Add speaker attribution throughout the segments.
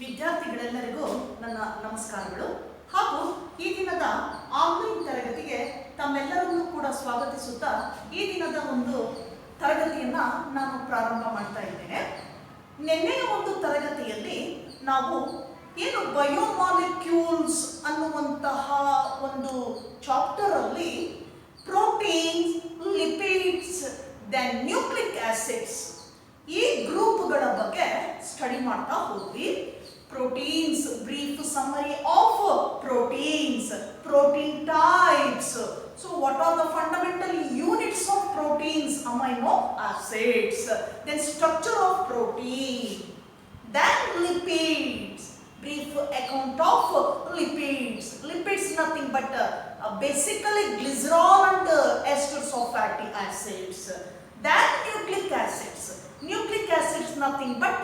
Speaker 1: ವಿದ್ಯಾರ್ಥಿಗಳೆಲ್ಲರಿಗೂ ನನ್ನ ನಮಸ್ಕಾರಗಳು ಹಾಗೂ ಈ ದಿನದ ಆನ್ಲೈನ್ ತರಗತಿಗೆ ತಮ್ಮೆಲ್ಲರನ್ನೂ ಕೂಡ ಸ್ವಾಗತಿಸುತ್ತಾ ಈ ದಿನದ ಒಂದು ತರಗತಿಯನ್ನ ನಾನು ಪ್ರಾರಂಭ ಮಾಡ್ತಾ ಇದ್ದೇನೆ. ನಿನ್ನೆಯ ಒಂದು ತರಗತಿಯಲ್ಲಿ ನಾವು ಏನು ಬಯೋಮಾಲಿಕ್ಯೂಲ್ಸ್ ಅನ್ನುವಂತಹ ಒಂದು ಚಾಪ್ಟರ್ ಅಲ್ಲಿ proteins, lipids, then nucleic acids ಈ ಗ್ರೂಪ್ಗಳ ಬಗ್ಗೆ ಸ್ಟಡಿ ಮಾಡ್ತಾ ಹೋದ್ವಿ. proteins, brief summary of proteins, protein types. So what are the fundamental units of proteins? Amino acids. Then structure of protein. Then lipids. Brief account of lipids. Lipids nothing but basically glycerol and esters of fatty acids. Then nucleic acids. Nucleic acids nothing but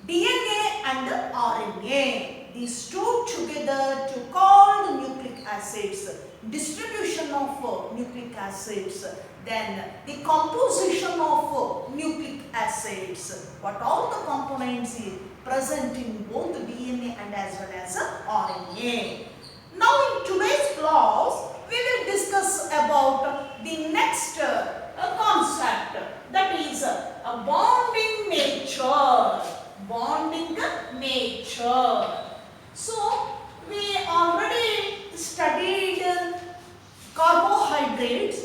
Speaker 1: DNA and RNA. These two together to called nucleic acids. Distribution of nucleic acids. Then the composition of nucleic acids. What all the components is present in both DNA and as well as RNA. Now in today's class we will discuss about the next concept, that is bonding nature. Bonding nature. So we already studied carbohydrates,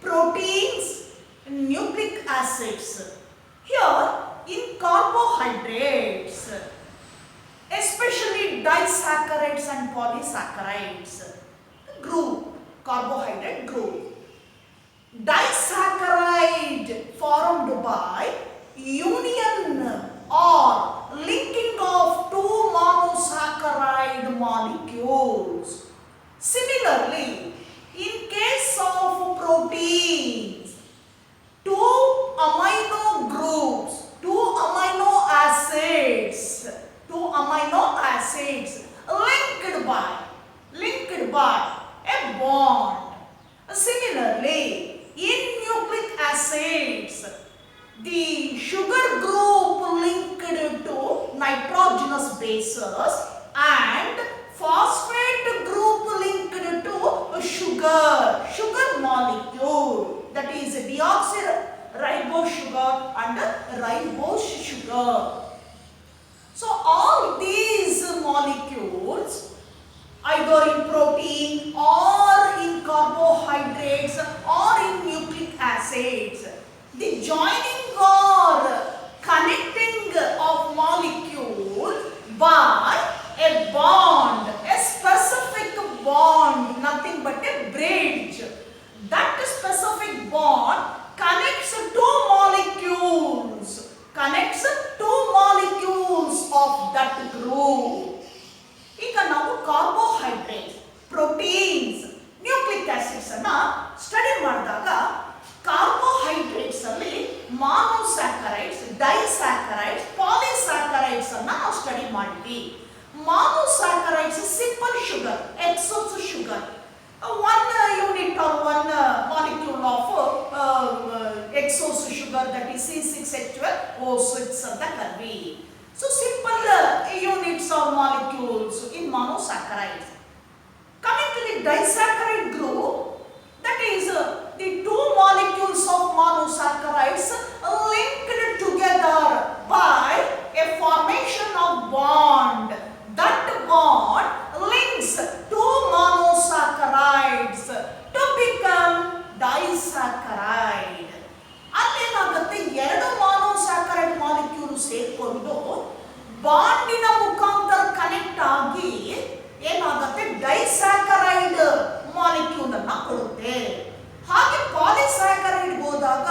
Speaker 1: proteins, nucleic acids. Here in carbohydrates, especially disaccharides and polysaccharides group, carbohydrate group. Disaccharide formed by union or linking of two monosaccharide molecules. Similarly, in case of proteins, two amino groups, two amino acids linked by a bond. Similarly, in nucleic acids, the sugar group linked to nitrogenous bases and phosphate group linked to sugar molecule, that is deoxyribose sugar and ribose sugar. So all these molecules, either in protein or in carbohydrates or in nucleic acids, the joining or connecting of molecules by a bond, a specific bond, nothing but a bridge. That specific bond connects two molecules of that group. ಈಗ ನಾವು carbohydrates, proteins, nucleic acids ಅನ್ನ study ಮಾಡಿದಾಗ carbohydrates ಅಲ್ಲಿ monosaccharides, disaccharides, polysaccharides ಅನ್ನ ನಾವು study ಮಾಡಿದ್ವಿ. Monosaccharides simple sugar, hexose sugar, one unit or one molecule of exose sugar, that is C6H12O6 ಅಂತ ಕರ್ವಿ. So simple units or molecules in monosaccharides. Coming to the disaccharide group, that is the two molecules of monosaccharides linked together by a formation of bond. That bond links two monosaccharides to become disaccharide. ಅಲ್ಲೇನಾಗುತ್ತೆ, ಎರಡು ಮಾನೋಸ್ಯಾಕರೈಡ್ molecule ಸೇರ್ಕೊಂಡು ಬಾಂಡಿನ ಮುಖಾಂತರ connect ಆಗಿ ಏನಾಗುತ್ತೆ, ಡೈಸ್ಯಾಕರೈಡ್ molecule ಅನ್ನ ಕೊಡುತ್ತೆ. ಹಾಗೆ polysaccharide ಹೋದಾಗ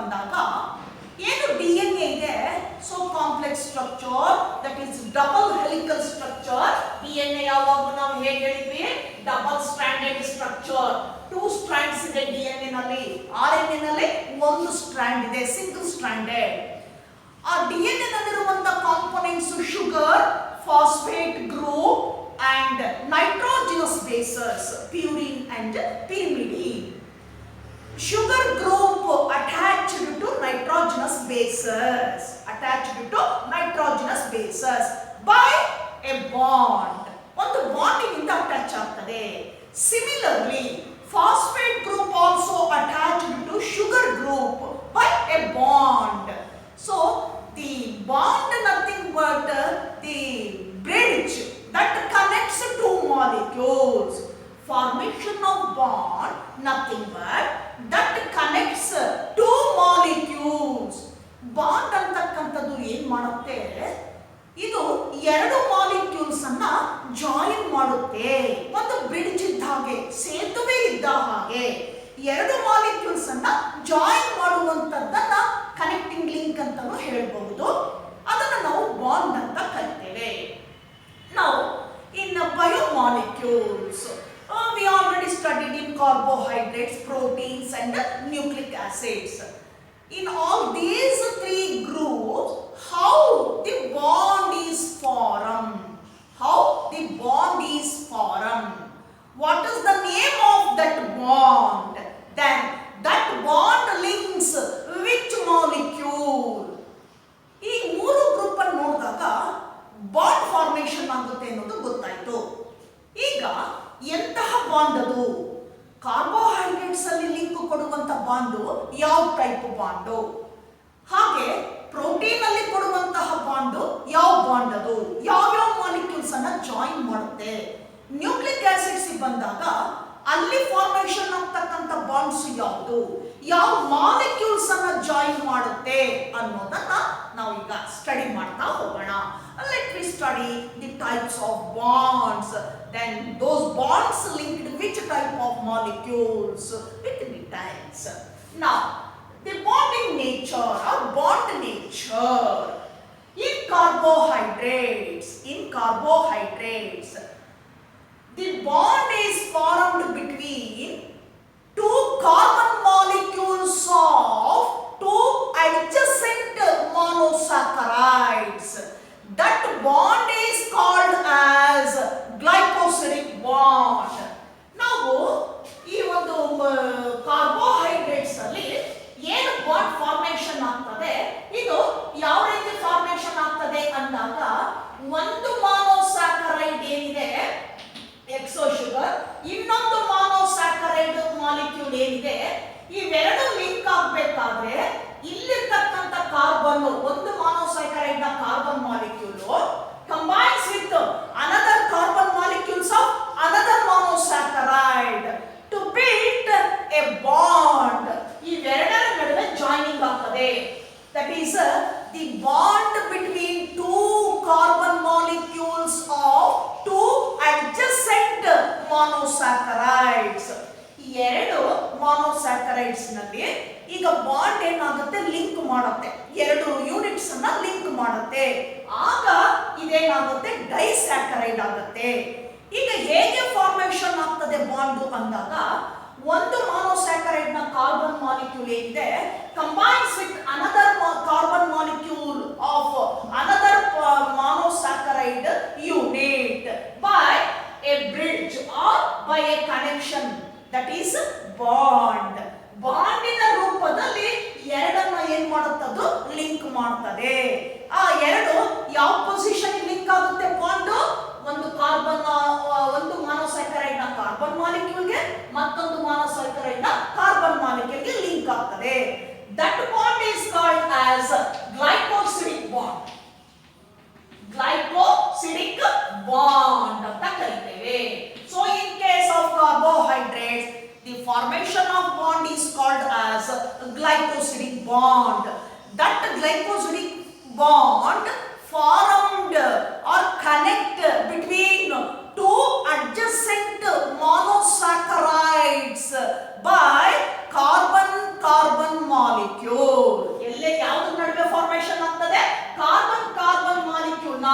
Speaker 1: ಬಂದಾಗ ಏನು DNA ಇದೆ, so complex structure, that is double helical structure. DNA ಯಾವಾಗಲೂ ನಾವು ಹೇಗೆ ಹೇಳಿದ್ವಿ, ಡಬಲ್ ಸ್ಟ್ರಾಂಡೆಡ್ ಸ್ಟ್ರಕ್ಚರ್. 2 ಸ್ಟ್ರಾಂಡ್ಸ್ ಇದೆ DNA ನಲ್ಲಿ. RNA ನಲ್ಲಿ 1 ಸ್ಟ್ರಾಂಡ್ ಇದೆ, ಸಿಂಗಲ್ ಸ್ಟ್ರಾಂಡೆಡ್. ಆ DNA ನಲ್ಲಿರುವಂತ components sugar, phosphate group and nitrogenous bases, purine and pyrimidine. Sugar group attached to nitrogenous bases, by a bond. ಒಂದು ಬಾಂಡಿನಿಂದ ಅಟ್ಯಾಚ್ ಆಗ್ತದೆ. Similarly, phosphate group also attached to sugar group by a bond. So the bond nothing but the bridge that connects two molecules. Formation of bond nothing but that connects two molecules. Bond ಅಂತಕ್ಕಂಥದ್ದು ಏನ್ ಮಾಡುತ್ತೆ, ಇದು ಎರಡು molecules ಅನ್ನ join ಮಾಡುತ್ತೆ. ಒಂದು bridge ಇದ್ದ ಹಾಗೆ, ಸೇತುವೆ ಇದ್ದ ಹಾಗೆ ಎರಡು ಮಾಲಿಕ್ಯೂಲ್ಸ್ ಅನ್ನ ಜಾಯಿನ್ ಮಾಡುವಂತದ್ದನ್ನ ಕನೆಕ್ಟಿಂಗ್ ಲಿಂಕ್ ಅಂತಾನೂ ಹೇಳ್ಬಹುದು. ಅದನ್ನ ನಾವು ಬಾಂಡ್ ಅಂತ ಕರಿತೇವೆ. Now, in biomolecules, we already studied in carbohydrates, proteins and nucleic acids. In all these 3 groups, how the bond is formed? What is the name of that bond? Then that bond links which molecule? ಈ 3 group ಅನ್ನು ನೋಡಿದಾಗ bond formation ಆಗುತ್ತೆ ಅನ್ನೋದು ಗೊತ್ತಾಯ್ತು. ಈಗ ಎಂತಹ bond ಅದು? Carbohydrates ಅಲ್ಲಿ ಲಿಂಕ್ ಕೊಡುವಂತ ಬಾಂಡು ಯಾವ ಟೈಪ್ ಬಾಂಡು, ಹಾಗೆ ಪ್ರೋಟೀನ್ ಅಲ್ಲಿ ಕೊಡುವಂತಹ ಬಾಂಡು ಯಾವ ಬಾಂಡ್ ಅದು, ಯಾವ್ಯಾವ ಮಾಲಿಕ್ಯೂಲ್ಸ್ ಅನ್ನ ಜಾಯಿನ್ ಮಾಡುತ್ತೆ. ನ್ಯೂಕ್ಲಿಕ್ ಆಸಿಡ್ಸ್ ಬಂದಾಗ ಅಲ್ಲಿ ಫಾರ್ಮೇಷನ್ ಆಗ್ತಕ್ಕಂಥ ಬಾಂಡ್ಸ್ ಯಾವುದು, ಯಾವ ಮಾಲಿಕ್ಯೂಲ್ಸ್ ಅನ್ನ ಜಾಯಿನ್ ಮಾಡುತ್ತೆ ಅನ್ನೋದನ್ನ ನಾವು ಈಗ ಸ್ಟಡಿ ಮಾಡ್ತಾ ಹೋಗೋಣ. Let me study the types of bonds. Then those bonds linked which type of molecules with details. Now, the bonding nature or bond nature in carbohydrates. The bond is formed between 2 carbon molecules of 2 adjacent monosaccharides. That bond is called as glycosidic bond. ನಾವು ಈ ಒಂದು carbohydrates ಅಲ್ಲಿ ಏನು bond formation ಆಗ್ತದೆ, ಇದು ಯಾವ ರೀತಿ formation ಆಗ್ತದೆ ಅಂದಾಗ, ಒಂದು ಮಾನೋಸ್ಯಾಕರೈಡ್ ಏನಿದೆ ಎಕ್ಸೋ ಶುಗರ್, ಇನ್ನೊಂದು ಮಾನೋಸ್ಯಾಕರೈಡ್ ಮಾಲಿಕ್ಯೂಲ್ ಏನಿದೆ, ಇವೆರಡು ಲಿಂಕ್ ಆಗಬೇಕಾದ್ರೆ ಇಲ್ಲಿರ್ತಕ್ಕಂಥ ಕಾರ್ಬನ್, ಒಂದು ಮಾನೋಸ್ಯಾಕರೈಡ್ ನ carbon molecule combines with another carbon molecules of another monosaccharide to build a bond. ಇವೆರಡರ ನಡುವೆ ಜಾಯಿನಿಂಗ್ ಆಗ್ತದೆ. That is the bond between 2 carbon molecules of 2 adjacent monosaccharides. ಎರಡು ಮಾನೋಸ್ಯಾಕರೈಡ್ಸ್ ನಲ್ಲಿ ಈಗ ಬಾಂಡ್ ಏನಾಗುತ್ತೆ, ಲಿಂಕ್ ಮಾಡುತ್ತೆ, 2 ಯೂನಿಟ್ಸ್ ಅನ್ನ ಲಿಂಕ್ ಮಾಡುತ್ತೆ. ಆಗ ಇದೇನಾಗುತ್ತೆ, ಡೈಸ್ಯಾಕರೈಡ್ ಆಗುತ್ತೆ. ಈಗ ಹೇಗೆ ಫಾರ್ಮೇಷನ್ ಆಗ್ತದೆ ಬಾಂಡು ಅಂದಾಗ, ಒಂದು ಮಾನೋಸ್ಯಾಕರೈಡ್ ನ ಕಾರ್ಬನ್ ಮಾಲಿಕ್ಯೂಲ್ ಏನಿದೆ combines with another carbon molecule of another monosaccharide unit by a bridge or by a connection, that is bond. ಬಾಂಡಿನ ರೂಪದಲ್ಲಿ ಎರಡನ್ನ ಏನ್ ಮಾಡುತ್ತದು, ಲಿಂಕ್ ಮಾಡ್ತದೆ. ಆ ಎರಡು ಯಾವ ಪೊಸಿಷನ್ ಲಿಂಕ್ ಆಗುತ್ತೆ ಬಾಂಡ್, ಒಂದು ಕಾರ್ಬನ್, ಒಂದು ಮಾನೋಸ್ಯಾಕರೈಡ್ ನ ಕಾರ್ಬನ್ ಮಾಲಿಕ್ಯೂಲ್ಗೆ ಮತ್ತೊಂದು ಮಾನೋಸ್ಯಾಕರೈಡ್ ನ ಕಾರ್ಬನ್ ಮಾಲಿಕ್ಯೂಲ್ಗೆ ಲಿಂಕ್ ಆಗ್ತದೆ. That bond is called as glycosidic bond. Glycosidic bond ಅಂತ ಕರೀತೇವೆ. So in case of carbohydrates, the formation of bond is called as glycosidic bond. That glycosidic bond formed or connect between 2 adjacent monosaccharides by carbon carbon molecule. ಎಲ್ಲೇ ಯಾವ್ದು ನಡುವೆ formation ಆಗ್ತದೆ? Carbon carbon molecule ನ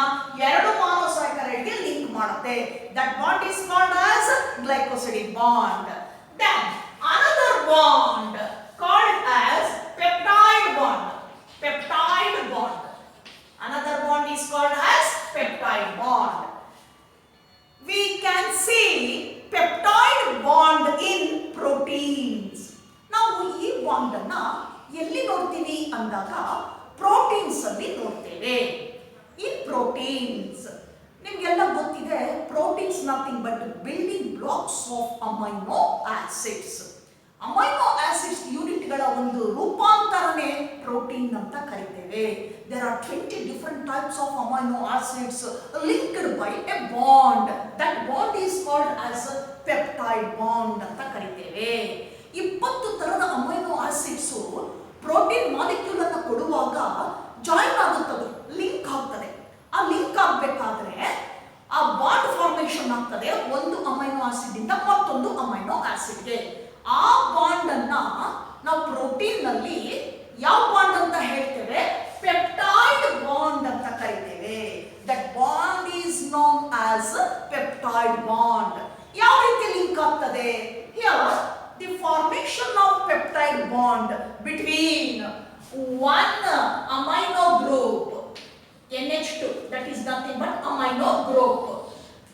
Speaker 1: ಎರಡು ಮಾನೋಸ್ಯಾಕರೈಡ್ ಗೆ link ಮಾಡುತ್ತೆ. That bond is called as glycosidic bond. Then another bond called as peptide bond. Peptide bond. Another bond is called as peptide bond. We can see peptide bond in proteins. ನಾವು ಈ bond ಅನ್ನ ಎಲ್ಲಿ ನೋಡ್ತೀವಿ ಅಂದಾಗ proteins ಅಲ್ಲಿ ನೋಡ್ತೇವೆ. ಇನ್ proteins ನಿಮ್ಗೆಲ್ಲ ಗೊತ್ತಿದೆ, proteins nothing but building blocks of amino acids. Amino acids ಯೂನಿಟ್ಗಳ ಒಂದು ರೂಪಾಂತರನೇ ಪ್ರೋಟೀನ್ ಅಂತ ಕರಿತೇವೆ. There are 20 different types of amino acids linked by a bond. That bond is called as a peptide bond ಅಂತ ಕರಿತೇವೆ. 20 ತರದ ಅಮೈನೋ ಆಸಿಡ್ಸ್ ಪ್ರೋಟೀನ್ ಮಾಲಿಕ್ಯೂಲ್ ಅನ್ನು ಕೊಡುವಾಗ ಜಾಯಿನ್ ಆಗುತ್ತದೆ, ಲಿಂಕ್ ಆಗ್ತದೆ. ಆ ಲಿಂಕ್ ಆಗಬೇಕಾದ್ರೆ ಆ ಬಾಂಡ್ ಫಾರ್ಮೇಶನ್ ಆಗ್ತದೆ ಒಂದು ಅಮೈನೋ ಆಸಿಡ್ ಇಂದ ಮತ್ತೊಂದು ಅಮೈನೋ ಆಸಿಡ್ಗೆ. ಆ ಬಾಂಡ್ ಅನ್ನ ನಾವು ಪ್ರೋಟೀನ್ ನಲ್ಲಿ ಯಾವ ಬಾಂಡ್ ಅಂತ ಹೇಳ್ತೇವೆ? ಪೆಪ್ಟೈಡ್ ಬಾಂಡ್ ಅಂತ ಕರಿತೇವೆ. That bond is known as peptide bond. ಯಾವ ರೀತಿ ಲಿಂಕ್ ಆಗ್ತದೆ? Here the formation of peptide bond between one amino group NH2, that is nothing but amino group.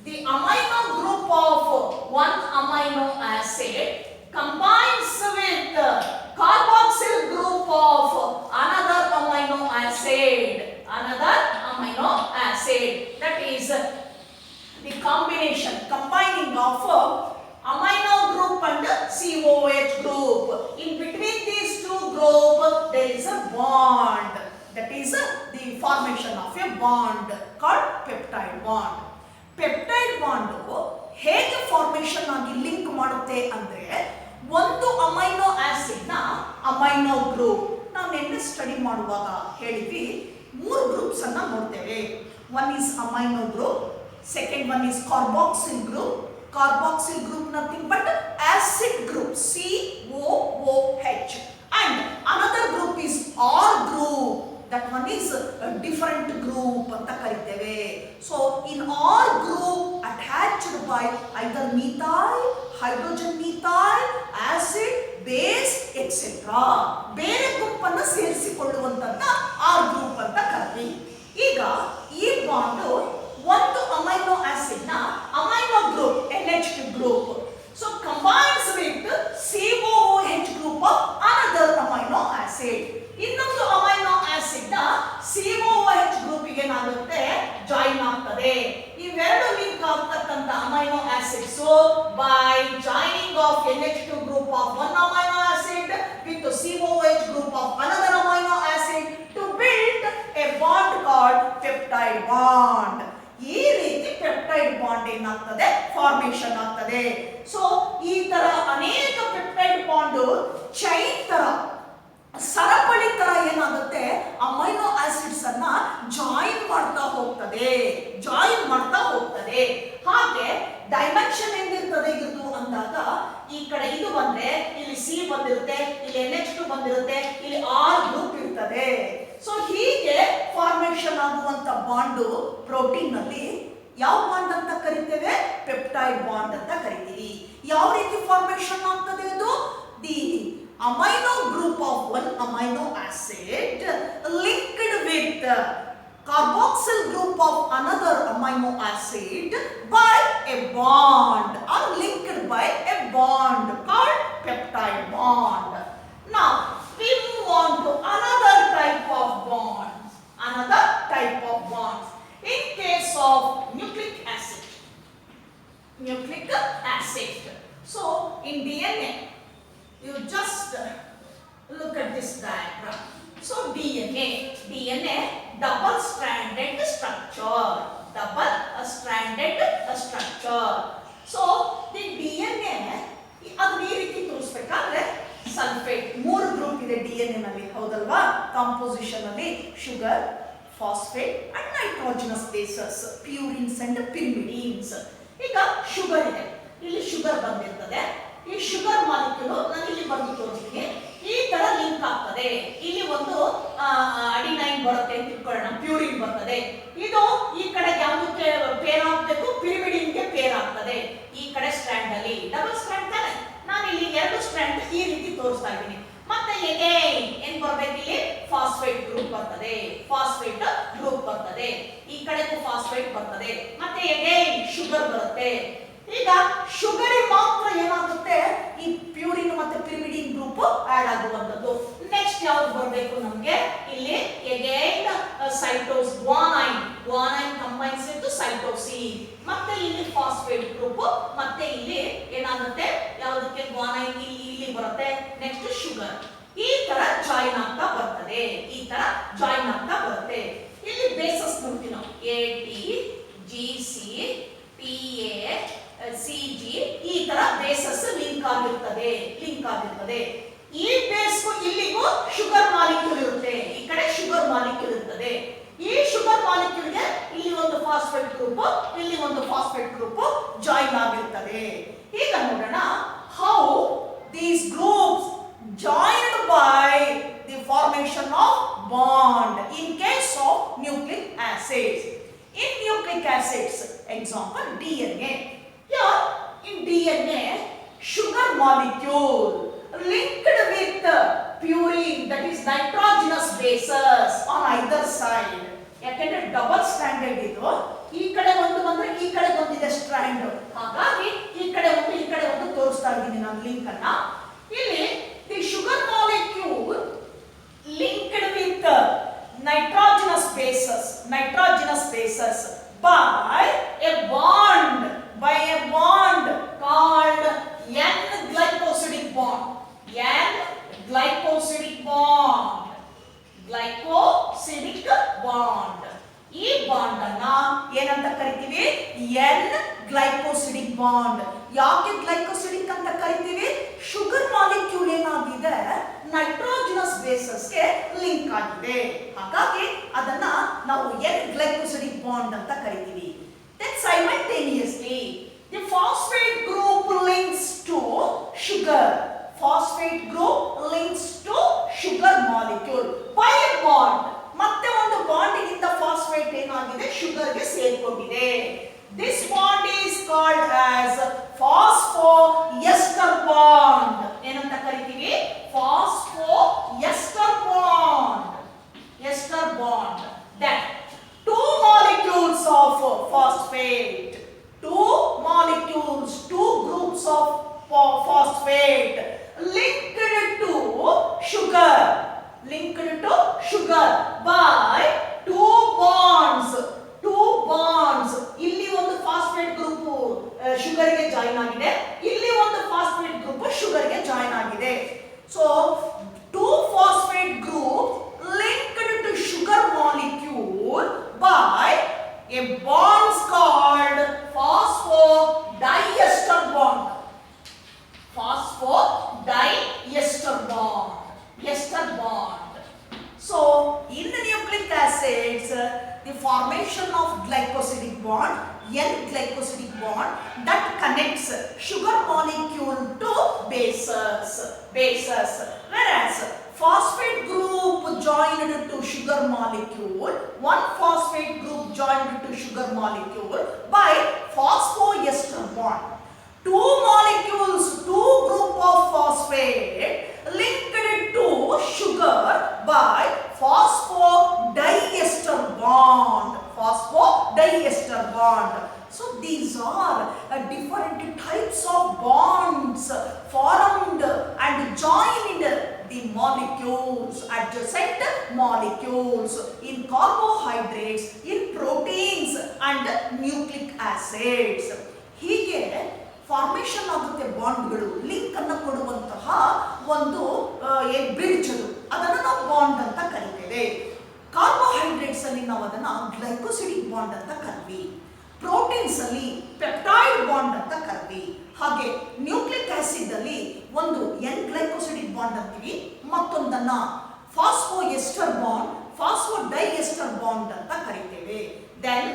Speaker 1: The amino group of one amino acid combines with carboxyl group of another amino acid. That is the combining of amino group and COH group. In between these two groups there is a bond. That is the formation of a bond called peptide bond. Peptide bond ಹೇಗೆ formation ಆಗಿ link ಮಾಡುತ್ತೆ ಅಂದ್ರೆ, ಒಂದು amino acid ನ amino group ನಾವು ನಿನ್ನೆ study ಮಾಡುವಾಗ ಹೇಳಿದ್ವಿ, 3 ಗ್ರೂಪ್ಸ್ ಅನ್ನ ನೋಡ್ತೇವೆ. One is amino group, second one is carboxyl group. Carboxyl group nothing but acid group COOH, and another group is R group. That one is a different group anta kariteve. So in R group attached by either methyl, hydrogen methyl, acid, base etc. ಬೇರೆ group ಅನ್ನು ಸೇರಿಸಿಕೊಳ್ಳುವಂತನ್ನ R group ಅಂತ ಕರೀತೀವಿ. ಈಗ ಈ bond ಒಂದು amino acid ನ amino group NH2 group so combines with COOH group of another amino acid. ಇನ್ನೊಂದು amino acid ನ COOH ಗ್ರೂಪ್ ಗೆ ಏನಾಗುತ್ತೆ? ಜಾಯಿನ್ ಆಗ್ತದೆ. ಇವೆರಡು ಲಿಂಕ್ ಆಗ್ತಕ್ಕಂತ amino acids by joining of NH2 group of one amino acid with the COOH group of another amino acid to build a bond called peptide bond. ಈ ರೀತಿ peptide bond ಏನಾಗ್ತದೆ? Formation ಆಗ್ತದೆ. So ಈ ತರ ಅನೇಕ peptide bond chain ತರ, ಸರಪಳಿ ತರ ಏನಾಗುತ್ತೆ? ಅಮೈನೋ ಆಸಿಡ್ಸ್ ಅನ್ನ ಜಾಯಿನ್ ಮಾಡ್ತಾ ಹೋಗ್ತದೆ. ಹಾಗೆ ಡೈಮೆನ್ಷನ್ ಹೆಂಗಿರ್ತದೆ ಇದು ಅಂದಾಗ, ಈ ಕಡೆ ಇದು ಬಂದ್ರೆ ಇಲ್ಲಿ C ಬಂದಿರುತ್ತೆ, ಇಲ್ಲಿ NH2 ಬಂದಿರುತ್ತೆ, ಇಲ್ಲಿ R ಗ್ರೂಪ್ ಇರ್ತದೆ. ಸೊ ಹೀಗೆ ಫಾರ್ಮೇಶನ್ ಆಗುವಂತ ಬಾಂಡ್ ಪ್ರೋಟೀನ್ ನಲ್ಲಿ ಯಾವ ಬಾಂಡ್ ಅಂತ ಕರಿತೇವೆ? ಪೆಪ್ಟೈಡ್ ಬಾಂಡ್ ಅಂತ ಕರಿತೀವಿ. ಯಾವ ರೀತಿ ಫಾರ್ಮೇಶನ್ ಆಗ್ತದೆ ಅದು? The amino group of one amino acid linked with carboxyl group of another amino acid by a bond or linked by a bond called peptide bond. Now we move on to another type of bonds. In case of nucleic acid. So in DNA, you just look at this diagram. So DNA double stranded structure. So the DNA ಅದು ಈ ರೀತಿ ತೋರಿಸಬೇಕಾದ್ರೆ sulphate 3 group ಇದೆ DNA ನಲ್ಲಿ, ಹೌದಲ್ವಾ? Composition ಅಲ್ಲಿ sugar, phosphate and nitrogenous bases, purines and pyrimidines. ಈಗ sugar ಇದೆ, ಇಲ್ಲಿ ಶುಗರ್ ಬಂದಿರ್ತದೆ, ಈ ಶುಗರ್ ಮಾಲಿಕ್ಯೂಲ್ ನಾನು ಇಲ್ಲಿ ಬಂದು ತೋರಿಸ್ತೀನಿ. ಈ ತರ ಲಿಂಕ್ ಆಗ್ತದೆ. ಇಲ್ಲಿ ಒಂದು ಅಡಿನೈನ್ ಬರುತ್ತೆ ಅಂತ ತಿಳ್ಕೊಳ್ಳೋಣ, ಪ್ಯೂರಿನ್ ಬರ್ತದೆ. ಇದು ಈ ಕಡೆ ಯಾವುದಕ್ಕೆ ಪೇರ್ ಆಗಬೇಕು, ಪಿರಿಮಿಡಿನ್ಗೆ ಪೇರ್ ಆಗ್ತದೆ. ಈ ಕಡೆ ಸ್ಟ್ರಾಂಡ್ ಅಲ್ಲಿ ಡಬಲ್ ಸ್ಟ್ರಾಂಡ್ ತಾನೆ, ನಾನು ಇಲ್ಲಿ 2 ಸ್ಟ್ರಾಂಡ್ ಈ ರೀತಿ ತೋರಿಸ್ತಾ ಇದ್ದೀನಿ. ಮತ್ತೆ ಅಗೈನ್ ಏನ್ ಬರಬೇಕು, ಇಲ್ಲಿ ಫಾಸ್ಫೇಟ್ ಗ್ರೂಪ್ ಬರ್ತದೆ, ಫಾಸ್ಫೇಟ್ ಗ್ರೂಪ್ ಬರ್ತದೆ. ಈ ಕಡೆ ಫಾಸ್ಫೇಟ್ ಬರ್ತದೆ, ಮತ್ತೆ ಅಗೈನ್ ಶುಗರ್ ಬರುತ್ತೆ. ಈಗ ಶುಗರ್ ಮಾತ್ರ ಏನಾಗುತ್ತೆ, ಈ ಪ್ಯೂರಿನ್ ಮತ್ತೆ ಪಿರಿಮಿಡಿನ್ ಗ್ರೂಪ್ ಆಡ್ ಆಗುವಂತದ್ದು. ನೆಕ್ಸ್ಟ್ ಯಾವ್ದು ಬರಬೇಕು ನಮಗೆ, ಇಲ್ಲಿ ಅಗೈನ್ ಸೈಟೋಸ್ guanine, guanine combines with cytosine. ಮತ್ತೆ ಇಲ್ಲಿ ಫಾಸ್ಫೇಟ್ ಗ್ರೂಪ್, ಮತ್ತೆ ಇಲ್ಲಿ ಏನಾಗುತ್ತೆ, ಯಾವುದಕ್ಕೆ ಗ್ವಾನೈನ್ ಇಲ್ಲಿ ಬರುತ್ತೆ. ನೆಕ್ಸ್ಟ್ ಶುಗರ್ ಈ ತರ ಜಾಯಿನ್ ಆಗ್ತಾ ಬರ್ತದೆ, ಈ ತರ ಜಾಯಿನ್ ಆಗ್ತಾ ಬರುತ್ತೆ. ಇಲ್ಲಿ ಬೇಸಸ್ ನೋಡ್ತೀವಿ ನಾವು, AT GC TA CG ಈ ತರ ಬೇಸಸ್ ಲಿಂಕ್ ಆಗಿರ್ತದೆ. ಈ ಬೇಸ್ಗೂ ಇಲ್ಲಿಗೂ ಶುಗರ್ ಮಾಲಿಕ್ಯೂಲ್ ಇರುತ್ತೆ, ಈ ಕಡೆ ಶುಗರ್ ಮಾಲಿಕ್ಯೂಲ್ ಇರ್ತದೆ. ಈ ಶುಗರ್ ಮಾಲಿಕ್ಯೂಲ್ಗೆ ಇಲ್ಲಿ ಒಂದು ಫಾಸ್ಫೇಟ್ ಗ್ರೂಪ್, ಇಲ್ಲಿ ಒಂದು ಫಾಸ್ಫೇಟ್ ಗ್ರೂಪ್ ಜಾಯಿನ್ ಆಗಿರ್ತದೆ. ಈಗ ನೋಡೋಣ how these groups joined by the formation of bond in case of nucleic acids. In nucleic acids, example DNA. Here in DNA, sugar molecule linked with purine, that is nitrogenous bases on either side. ಯಾಕೆಂದ್ರೆ double stranded ಇದು, ಈ ಕಡೆ ಒಂದು ಬಂದ್ರೆ ಈ ಕಡೆ ಬಂದಿದೆ strand, ಹಾಗಾಗಿ ಈ ಕಡೆ ಒಂದು ತೋರಿಸ್ತಾ ಇದ್ದೀನಿ ನಾನು ಲಿಂಕ್ ಅನ್ನ. ಇಲ್ಲಿ the sugar molecule linked with nitrogenous bases by a bond called N-glycosidic bond. Glycosidic bond. ಈ ಬಾಂಡ್ ಅನ್ನ ಏನಂತ ಕರಿತೀವಿ, N-glycosidic bond. ಯಾಕೆ ಗ್ಲೈಕೋಸಿಡಿಕ್ ಅಂತ ಕರಿತೀವಿ, ಶುಗರ್ ಮಾಲಿಕ್ಯೂಲ್ ಏನಾಗಿದೆ ನೈಟ್ರೋಜನಸ್ ಬೇಸಸ್ಗೆ ಲಿಂಕ್ ಆಗಿದೆ, ಹಾಗಾಗಿ ಅದನ್ನ ನಾವು N-glycosidic bond ಅಂತ ಕರಿತೀವಿ. Then simultaneously the phosphate group links to sugar. Phosphate group links to sugar molecule by a bond. ಮತ್ತೆ ಒಂದು ಬಾಂಡ್ ಗಿಂತ ಫಾಸ್ಫೇಟ್ ಏನಾಗಿದೆ ಶುಗರ್ ಗೆ ಸೇರಿಕೊಂಡಿದೆ. This bond is called as phosphoester bond. ಏನಂತ ಕರಿತೀವಿ, phosphoester bond. Ester bond. Then two molecules of phosphate, two groups of phosphate linked to sugar by two bonds. ಇಲ್ಲಿ ಒಂದು ಫಾಸ್ಫೇಟ್ ಗ್ರೂಪ್ ಶುಗರ್ ಗೆ join ಆಗಿದೆ, ಇಲ್ಲಿ ಒಂದು ಫಾಸ್ಫೇಟ್ ಗ್ರೂಪ್ ಶುಗರ್ ಗೆ join ಆಗಿದೆ. So two phosphate group linked to sugar molecule by a bond called phosphodiester bond. Ester bond. So in the nucleic acids, the formation of glycosidic bond, N-glycosidic bond, that connects sugar molecule to bases. Whereas phosphate group joined to sugar molecule, one phosphate group joined to sugar molecule by phosphoester bond. Two molecules, two group of phosphate linked to sugar by phosphodiester bond. So these are different types of bonds formed and joined the molecules, adjacent molecules in carbohydrates, in proteins and nucleic acids. ಹೀಗೆ formation ಆಗುತ್ತೆ ಬಾಂಡ್ಗಳು, link ಅನ್ನು ಕೊಡುವಂತಹ ಒಂದು bridge, ಅದನ್ನು ನಾವು bond ಅಂತ ಕರಿತೇವೆ. ಕಾರ್ಬೋಹೈಡ್ರೇಟ್ಸ್ ಅಲ್ಲಿ ನಾವು ಅದನ್ನ ಗ್ಲೈಕೋಸಿಡಿಕ್ ಬಾಂಡ್ ಅಂತ ಕರಿವಿ, ಪ್ರೋಟೀನ್ಸ್ ಅಲ್ಲಿ ಪೆಪ್ಟೈಡ್ ಬಾಂಡ್ ಅಂತ ಕರಿವಿ, ಹಾಗೆ ನ್ಯೂಕ್ಲಿಕ್ ಆಸಿಡ್ ಅಲ್ಲಿ ಒಂದು N-glycosidic ಬಾಂಡ್ ಅಂತೀವಿ, ಮತ್ತೊಂದನ್ನ ಫಾಸ್ಫೋಎಸ್ಟರ್ ಬಾಂಡ್, ಫಾಸ್ಫೋಡೈಎಸ್ಟರ್ ಬಾಂಡ್ ಅಂತ ಕರಿತೇವೆ. Then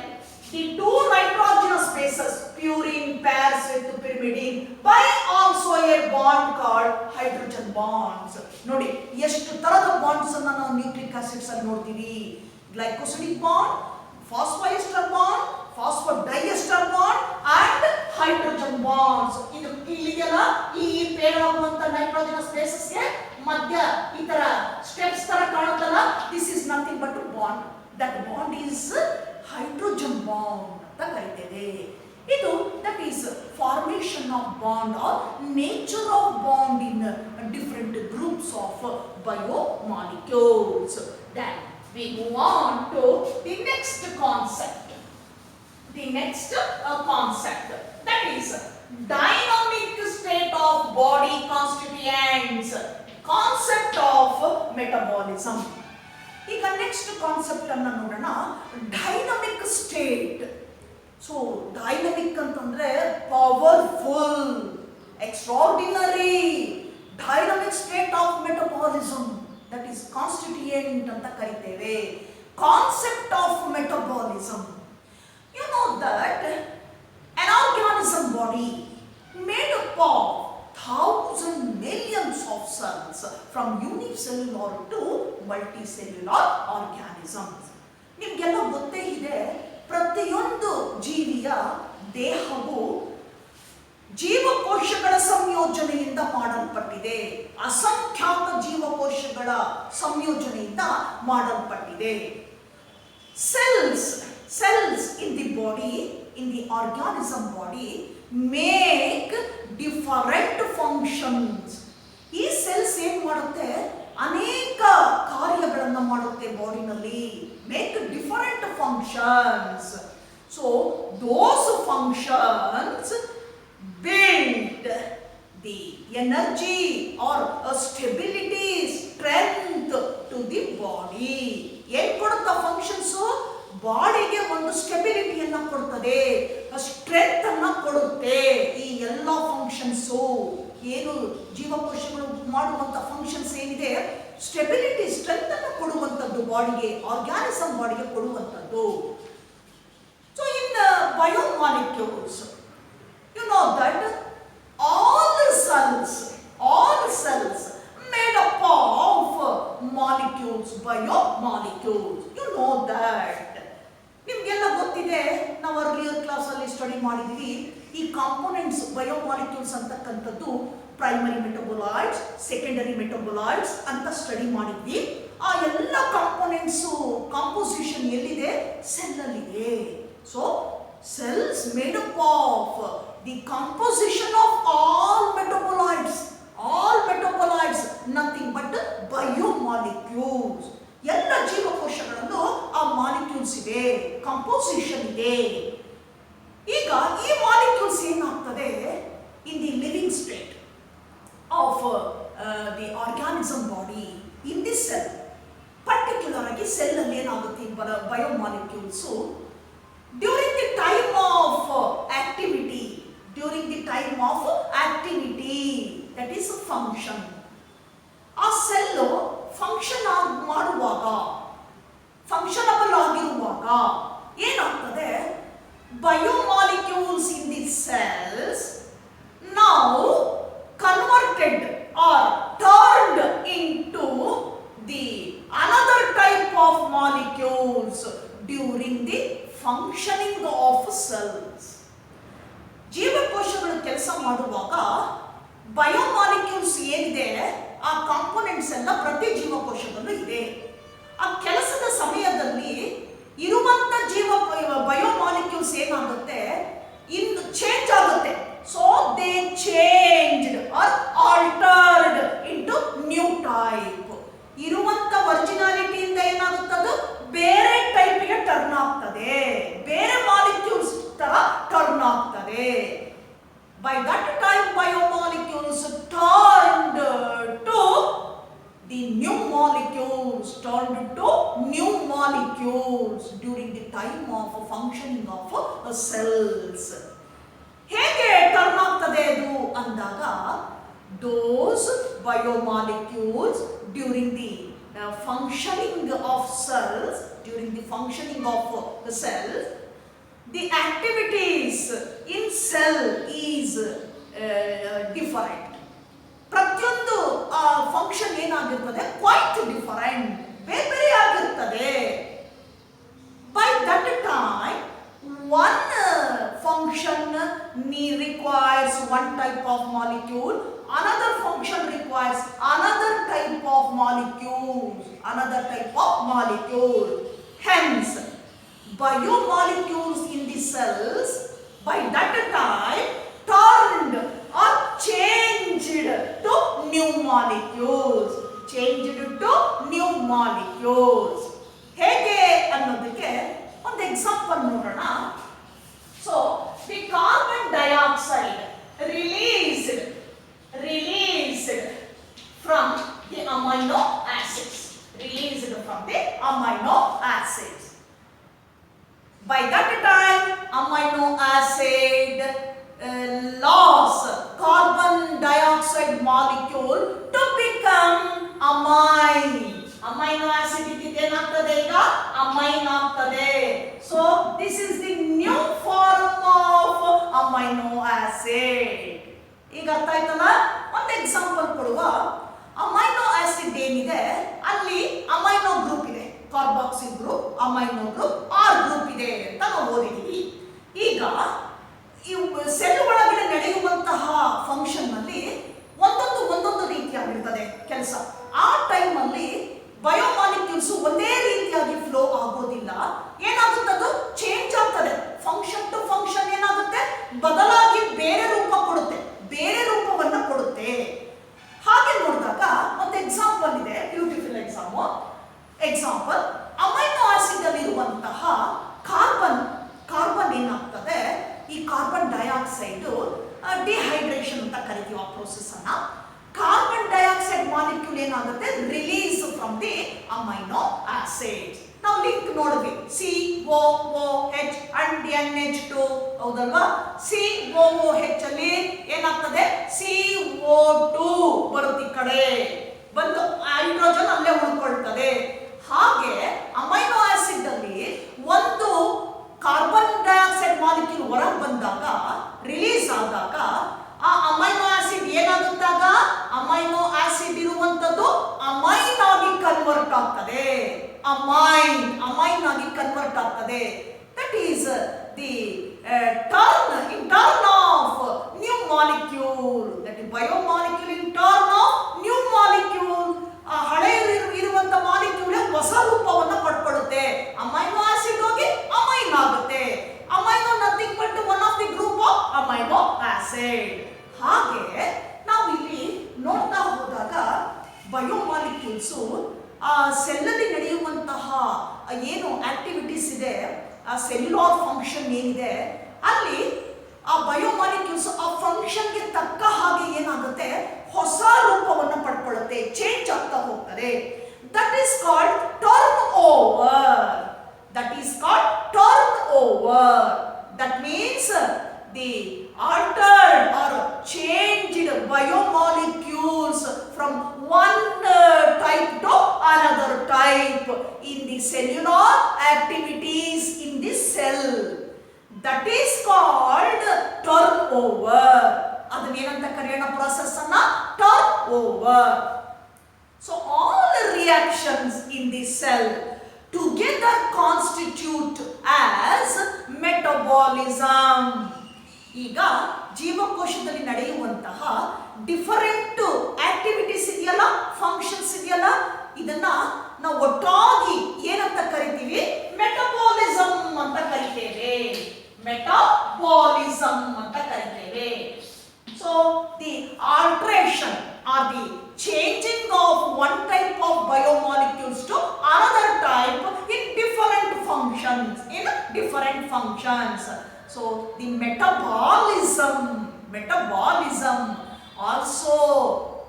Speaker 1: the two nitrogenous bases, purine pairs with pyrimidine by also a bond called hydrogen bonds. ನೋಡಿ ಎಷ್ಟು ತರದ ಬಾಂಡ್ಸ್ ಅನ್ನು ನಾವು ನ್ಯೂಕ್ಲಿಕ್ ಆಸಿಡ್ಸ್ ಅಲ್ಲಿ ನೋಡ್ತೀವಿ. Glycosidic bond, phosphoester bond, phosphodiester bond and hydrogen bonds. ಇದು ಇಲ್ಲಿಗೆಲ್ಲ ಈ ಪೇರ್ ಆಗುವಂತ ನೈಟ್ರೋಜನಸ್ ಬೇಸಸ್ ಗೆ ಮಧ್ಯ ಈ ತರ ಸ್ಟೆಪ್ಸ್ ತರ ಕಾಣುತ್ತಲ್ಲ, this is nothing but bond. That bond is hydrogen bond ಅಂತ ಕರೀತೇವೆ. ಇದು that is formation of bond or nature of bond in different groups of biomolecules. Then we move on to the next concept. The next concept, that is dynamic state of body constituents, concept of metabolism. ಈಗ next concept ಅನ್ನ ನೋಡೋಣ, dynamic state. So dynamic ಅಂತಂದ್ರೆ powerful, extraordinary, dynamic state of metabolism, that is constituent ಅಂತ ಕರಿತೇವೆ. Concept of metabolism. You know that an organism body made up of thousands, millions of cells from unicellular to multicellular organisms. ನಿಮಗೆಲ್ಲ ಗೊತ್ತೇ ಇದೆ, ಪ್ರತಿಯೊಂದು ಜೀವಿಯ ದೇಹವು ಜೀವಕೋಶಗಳ ಸಂಯೋಜನೆಯಿಂದ ಮಾಡಲ್ಪಟ್ಟಿದೆ. ಅಸಂಖ್ಯಾತ ಜೀವಕೋಶಗಳ ಸಂಯೋಜನೆಯಿಂದ ಮಾಡಲ್ಪಟ್ಟಿದೆ. Cells in the body, in the organism body, make different functions. ಈ ಸೆಲ್ಸ್ ಏನ್ ಮಾಡುತ್ತೆ, ಅನೇಕ ಕಾರ್ಯಗಳನ್ನು ಮಾಡುತ್ತೆ ಬಾಡಿನಲ್ಲಿ. Make different functions. So those functions build the energy or stability, strength to the body. ಏನ್ ಕೊಡುತ್ತಾ ಫಂಕ್ಷನ್ಸ್? ಬಾಡಿಗೆ ಒಂದು ಸ್ಟೆಬಿಲಿಟಿಯನ್ನ ಕೊಡುತ್ತದೆ, ಸ್ಟ್ರೆಂತ್ ಅನ್ನ ಕೊಡುತ್ತೆ. ಈ ಎಲ್ಲ ಫಂಕ್ಷನ್ಸ್ ಏನು ಜೀವಕೋಶಗಳು ಮಾಡುವಂತ ಫಂಕ್ಷನ್ಸ್ ಏನಿದೆ, ಸ್ಟೆಬಿಲಿಟಿ, ಸ್ಟ್ರೆಂತ್ ಅನ್ನು ಕೊಡುವಂತದ್ದು ಬಾಡಿಗೆ, ಆರ್ಗ್ಯಾನಿಸಮ್ ಬಾಡಿಗೆ ಕೊಡುವಂತದ್ದು. So in biomolecules, you know that all cells made up of molecules, biomolecules. You know that. ನಿಮಗೆಲ್ಲ ಗೊತ್ತಿದೆ, ನಾವು ಅರ್ಲಿಯರ್ ಕ್ಲಾಸ್ ಅಲ್ಲಿ ಸ್ಟಡಿ ಮಾಡಿದ್ವಿ. ಈ ಕಾಂಪೋನೆಂಟ್ಸ್ ಬಯೋಮಾಲಿಕ್ಯೂಲ್ಸ್ ಅಂತಕ್ಕಂಥದ್ದು ಪ್ರೈಮರಿ ಮೆಟಬೊಲಾಯ್ಡ್ಸ್, ಸೆಕೆಂಡರಿ ಮೆಟಬೊಲಾಯ್ಡ್ಸ್ ಅಂತ ಸ್ಟಡಿ ಮಾಡಿದ್ವಿ. ಆ ಎಲ್ಲ ಕಾಂಪೋನೆಂಟ್ಸ್ ಕಾಂಪೋಸಿಷನ್ ಎಲ್ಲಿದೆ? ಸೆಲ್ ಅಲ್ಲಿದೆ. So cells made up of the composition of all metabolites, nothing but biomolecules. ಎಲ್ಲ ಜೀವಕೋಶಗಳಲ್ಲೂ ಆ ಮಾಲಿಕ್ಯೂಲ್ಸ್ ಇದೆ, ಕಂಪೋಸಿಷನ್ ಇದೆ. ಈಗ ಈ ಮಾಲಿಕ್ಯೂಲ್ಸ್ ಏನಾಗ್ತದೆ in the living state of the organism body, in the cell, particular ಆಗಿ ಸೆಲ್ ಅಲ್ಲಿ ಏನಾಗುತ್ತೆ biomolecules during the time of activity, that is a function. ಆ ಸೆಲ್ ಫಂಕ್ಷನ್ ಮಾಡುವಾಗ, ಫಂಕ್ಷನಬಲ್ ಆಗಿರುವಾಗ ಏನಾಗ್ತದೆ, biomolecules in the cells now converted or turned into the another type of molecules during the functioning of cells. ಜೀವಕೋಶಗಳು ಕೆಲಸ ಮಾಡುವಾಗ biomolecules ಏನಿದೆ, ಆ components ಎಲ್ಲ ಪ್ರತಿ ಜೀವಕೋಶದಲ್ಲೂ ಇದೆ. ಆ ಕೆಲಸದ ಸಮಯದಲ್ಲಿ ಇರುವಂತ ಬಯೋಮಾಲಿಕ್ಯೂಲ್ಸ್ ಏನಾಗುತ್ತೆ, ಇನ್ನು ಚೇಂಜ್ ಆಗುತ್ತೆ. So they changed or altered into new type. ಇರುವಂತ ಒರಿಜಿನಾಲಿಟಿಯಿಂದ ಏನಾಗುತ್ತದು ಬೇರೆ ಟೈಪ್ಗೆ ಟರ್ನ್ ಆಗ್ತದೆ, ಬೇರೆ ಮಾಲಿಕ್ಯೂಲ್ಸ್ ತರ ಟರ್ನ್ ಆಗ್ತದೆ. By that time biomolecules turned to the new molecules during the time of functioning of cells. ಹೇಗೆ ಟರ್ನ್ ಆಗ್ತದೆ ಅದು ಅಂದಾಗ, those biomolecules during the functioning of cells, the activities in cell is different. ಪ್ರತಿಯೊಂದು function ಏನಾಗಿರ್ತದೆ quite different, ಬೇರೆ ಬೇರೆ ಆಗಿರ್ತದೆ. By that time one function requires one type of molecule, another function requires another type of molecule. Hence, biomolecules in the cells by that time turned or changed to new molecules. ಹೇಗೆ ಅನ್ನೋದಕ್ಕೆ ಒಂದು example ನೋಡೋಣ. So the carbon dioxide released from the amino acids. By that time, amino acid lost carbon dioxide molecule to become amine. Amino acid ಏನಾಗ್ತದೆ ಈಗ amine ಆಗ್ತದೆ. So this is the new form of amino acid. ಈಗ ಅರ್ಥ ಆಯ್ತಲ್ಲ? ಒಂದು example ಕೊಡುವ. Amino acid ಏನಿದೆ ಅಲ್ಲಿ ಅಮೈನೋ ಗ್ರೂಪ್ ಇದೆ, carboxyl group, amino group, R group ಇದೆ ಅಂತ ನಾವು ಓದಿದ್ದೀವಿ. ಈಗ ಈ ಸೆಲ್ ಒಳಗಡೆ ನಡೆಯುವಂತಹ ಫಂಕ್ಷನ್ ನಲ್ಲಿ ಒಂದೊಂದು ರೀತಿಯಾಗಿರ್ತದೆ ಕೆಲಸ. ಆ ಟೈಮ್ ಅಲ್ಲಿ ಬಯೋಮಾಲಿಕ್ಯೂಲ್ಸ್ ಒಂದೇ ರೀತಿಯಾಗಿ ಫ್ಲೋ ಆಗೋದಿಲ್ಲ. ಏನಾಗುತ್ತದು ಚೇಂಜ್ ಆಗ್ತದೆ. ಫಂಕ್ಷನ್ ಟು ಫಂಕ್ಷನ್ ಏನಾಗುತ್ತೆ, ಬದಲಾಗಿ ಬೇರೆ ರೂಪವನ್ನ ಕೊಡುತ್ತೆ. ಹಾಗೆ ನೋಡಿದಾಗ ಒಂದು ಎಕ್ಸಾಂಪಲ್ ಇದೆ, ಬ್ಯೂಟಿಫುಲ್ ಎಕ್ಸಾಂಪಲ್. ಅಮೈನೋ ಆಸಿಡ್ ಅಲ್ಲಿ ಇರುವಂತಹ ಕಾರ್ಬನ್ ಏನಾಗ್ತದೆ, ಈ ಕಾರ್ಬನ್ ಡೈಆಕ್ಸೈಡ್ ಡಿಹೈಡ್ರೇಷನ್ ಅಂತ ಕರಿತೀವಿ ಆ ಪ್ರೋಸೆಸ್ ಅನ್ನ. ಕಾರ್ಬನ್ ಡೈಆಕ್ಸೈಡ್ ಮಾಲಿಕ್ಯೂಲ್ ಏನಾಗುತ್ತೆ, release from the amino acid. ನಾವು ಲಿಂಕ್ ನೋಡಿದ್ವಿ, COOH ಅಂಡ್ NH2 ಹೌದಲ್ವಾ? COOH ಅಲ್ಲಿ ಏನಾಗ್ತದೆ, CO2 ಬರುತ್ತೆ, ಈ ಕಡೆ ಬಂದು ಹೈಡ್ರೋಜನ್ ಅಲ್ಲೇ ಉಳ್ಕೊಳ್ತದೆ. ಹಾಗೆ ಅಮೈನೋ ಆಸಿಡ್ ಅಲ್ಲಿ ಒಂದು ಕಾರ್ಬನ್ ಡೈಆಕ್ಸೈಡ್ ಮಾಲಿಕ್ಯೂಲ್ ಹೊರಗೆ ಬಂದಾಗ, ರಿಲೀಸ್ ಆದಾಗ, ಆ ಅಮೈನೋ ಆಸಿಡ್ ಏನಾಗುತ್ತಾಗ, ಅಮೈನೋ ಆಸಿಡ್ ಇರುವಂತದ್ದು ಅಮೈನ್ ಆಗಿ ಕನ್ವರ್ಟ್ ಆಗ್ತದೆ. ಅಮೈನ್ ಆಗಿ ಕನ್ವರ್ಟ್ ಆಗ್ತದೆ. That is the turn off new molecule. That is biomolecule in turn off new molecule. ಆ ಹಳೆಯ ಇರುವಂತ ಮಾಲಿಕ್ಯೂಲ್ ಹೊಸ ರೂಪವನ್ನು ಪಡ್ಕೊಳ್ಳುತ್ತೆ. ಅಮೈನೋ ಆಸಿಡ್ ಹೋಗಿ ಅಮೈನ್ ಆಗುತ್ತೆ. Amino nothing but one of the group of amino acid. ಹಾಗೆ ನಾವು ಇಲ್ಲಿ ನೋಡ್ತಾ ಹೋದಾಗ ಬಯೋಮಾಲಿಕ್ಯೂಲ್ಸ್ ಆ ಸೆಲ್ಲಲ್ಲಿ ನಡೆಯುವಂತಹ ಏನು ಆಕ್ಟಿವಿಟೀಸ್ ಇದೆ, ಆ ಸೆಲ್ಯುಲಾರ್ ಫಂಕ್ಷನ್ ಏನಿದೆ, ಅಲ್ಲಿ ಆ ಬಯೋಮಾಲಿಕ್ಯೂಲ್ಸ್ ಆ ಫಂಕ್ಷನ್ಗೆ ತಕ್ಕ ಹಾಗೆ ಏನಾಗುತ್ತೆ, ಹೊಸ ರೂಪವನ್ನು ಪಡ್ಕೊಳ್ಳುತ್ತೆ, ಚೇಂಜ್ ಆಗ್ತಾ ಹೋಗ್ತದೆ. That is called turn over. That means the altered or changed biomolecules from one type to another type in the cellular activities in the cell. That is called turnover. ಅದನ್ನ ಏನಂತ ಕರೆಯೋಣ, process ಅನ್ನ turnover. So all reactions in the cell together constitute as metabolism. ಈಗ ಜೀವಕೋಶದಲ್ಲಿ ನಡೆಯುವಂತಹ different activities ಇದೆಯಲ್ಲ, functions ಇದೆಯಲ್ಲ, ಇದನ್ನ ನಾವು ಒಟ್ಟಾಗಿ ಏನಂತ ಕರಿತೀವಿ, ಮೆಟಬಾಲಿಸಮ್ ಅಂತ ಕರಿತೇವೆ. So the alteration R the changing of one type of biomolecules to another type in different functions. So the metabolism also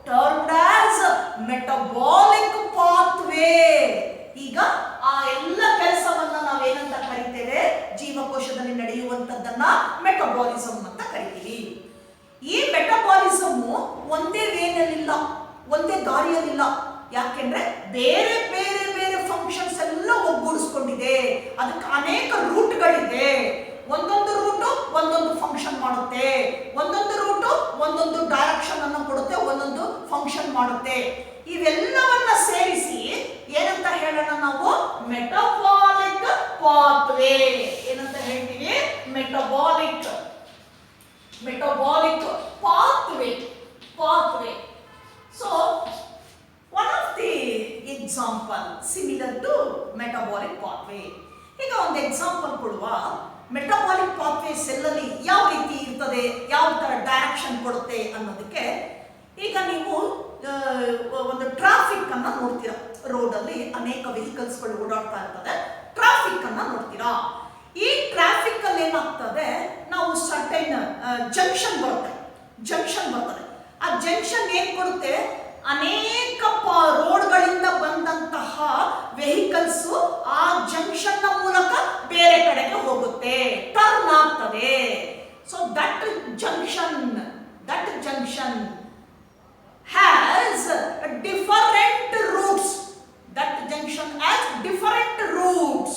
Speaker 1: termed as metabolic pathway. ಈಗ ಆ ಎಲ್ಲ ಕೆಲಸವನ್ನ ನಾವೇನಂತ ಕರಿತೇವೆ, ಜೀವಕೋಶದಲ್ಲಿ ನಡೆಯುವಂತದ್ದನ್ನ ಮೆಟಬಾಲಿಸಮ್ ಅಂತ ಕರಿತೀವಿ. ಈ ಮೆಟಬಾಲಿಸಮ್ ಒಂದೇ ವೇನಲ್ಲಿಲ್ಲ, ಒಂದೇ ದಾರಿಯಲ್ಲಿಲ್ಲ. ಯಾಕೆಂದ್ರೆ ಬೇರೆ ಬೇರೆ ಬೇರೆ ಫಂಕ್ಷನ್ಸ್ ಎಲ್ಲ ಒಗ್ಗೂಡಿಸ್ಕೊಂಡಿದೆ, ಅದಕ್ಕೆ ಅನೇಕ ರೂಟ್ಗಳಿದೆ. ಒಂದೊಂದು ರೂಟು ಒಂದೊಂದು ಫಂಕ್ಷನ್ ಮಾಡುತ್ತೆ, ಒಂದೊಂದು ರೂಟು ಒಂದೊಂದು ಡೈರೆಕ್ಷನ್ ಅನ್ನು ಕೊಡುತ್ತೆ, ಒಂದೊಂದು ಫಂಕ್ಷನ್ ಮಾಡುತ್ತೆ. ಇವೆಲ್ಲವನ್ನ ಸೇರಿಸಿ ಏನಂತ ಹೇಳೋಣ ನಾವು? ಮೆಟಬಾಲಿಕ್ ಪಾತ್ವೇ ಏನಂತ ಹೇಳ್ತೀವಿ? Metabolic pathway. So one of the example similar to metabolic pathway. ಈಗ ಒಂದು ಎಕ್ಸಾಂಪಲ್ ಕೊಡುವ. ಮೆಟಬಾಲಿಕ್ ಪಾತ್ವೇ ಸೆಲ್ಲಲ್ಲಿ ಯಾವ ರೀತಿ ಇರ್ತದೆ, ಯಾವ ತರ ಡೈರೆಕ್ಷನ್ ಕೊಡುತ್ತೆ ಅನ್ನೋದಕ್ಕೆ, ಈಗ ನೀವು ಒಂದು ಟ್ರಾಫಿಕ್ ಅನ್ನ ನೋಡ್ತೀರಾ. ರೋಡಲ್ಲಿ ಅನೇಕ ವೆಹಿಕಲ್ಸ್ಗಳು ಓಡಾಡ್ತಾ ಇರ್ತದೆ, ಟ್ರಾಫಿಕ್ ಅನ್ನ ನೋಡ್ತೀರಾ. ಈ ಟ್ರಾಫಿಕ್ ಅಲ್ಲಿ ಏನಾಗ್ತದೆ, ನಾವು ಸರ್ಟೈನ್ ಜಂಕ್ಷನ್ ಬರ್ತದೆ. ಆ ಜಂಕ್ಷನ್ ಏನ್ ಕೊಡುತ್ತೆ? ಅನೇಕ ರೋಡ್ಗಳಿಂದ ಬಂದಂತಹ ವೆಹಿಕಲ್ಸ್ ಆ ಜಂಕ್ಷನ್ ನ ಮೂಲಕ ಬೇರೆ ಕಡೆಗೆ ಹೋಗುತ್ತೆ, ಟರ್ನ್ ಆಗ್ತದೆ. So that junction has different routes. That junction has different routes.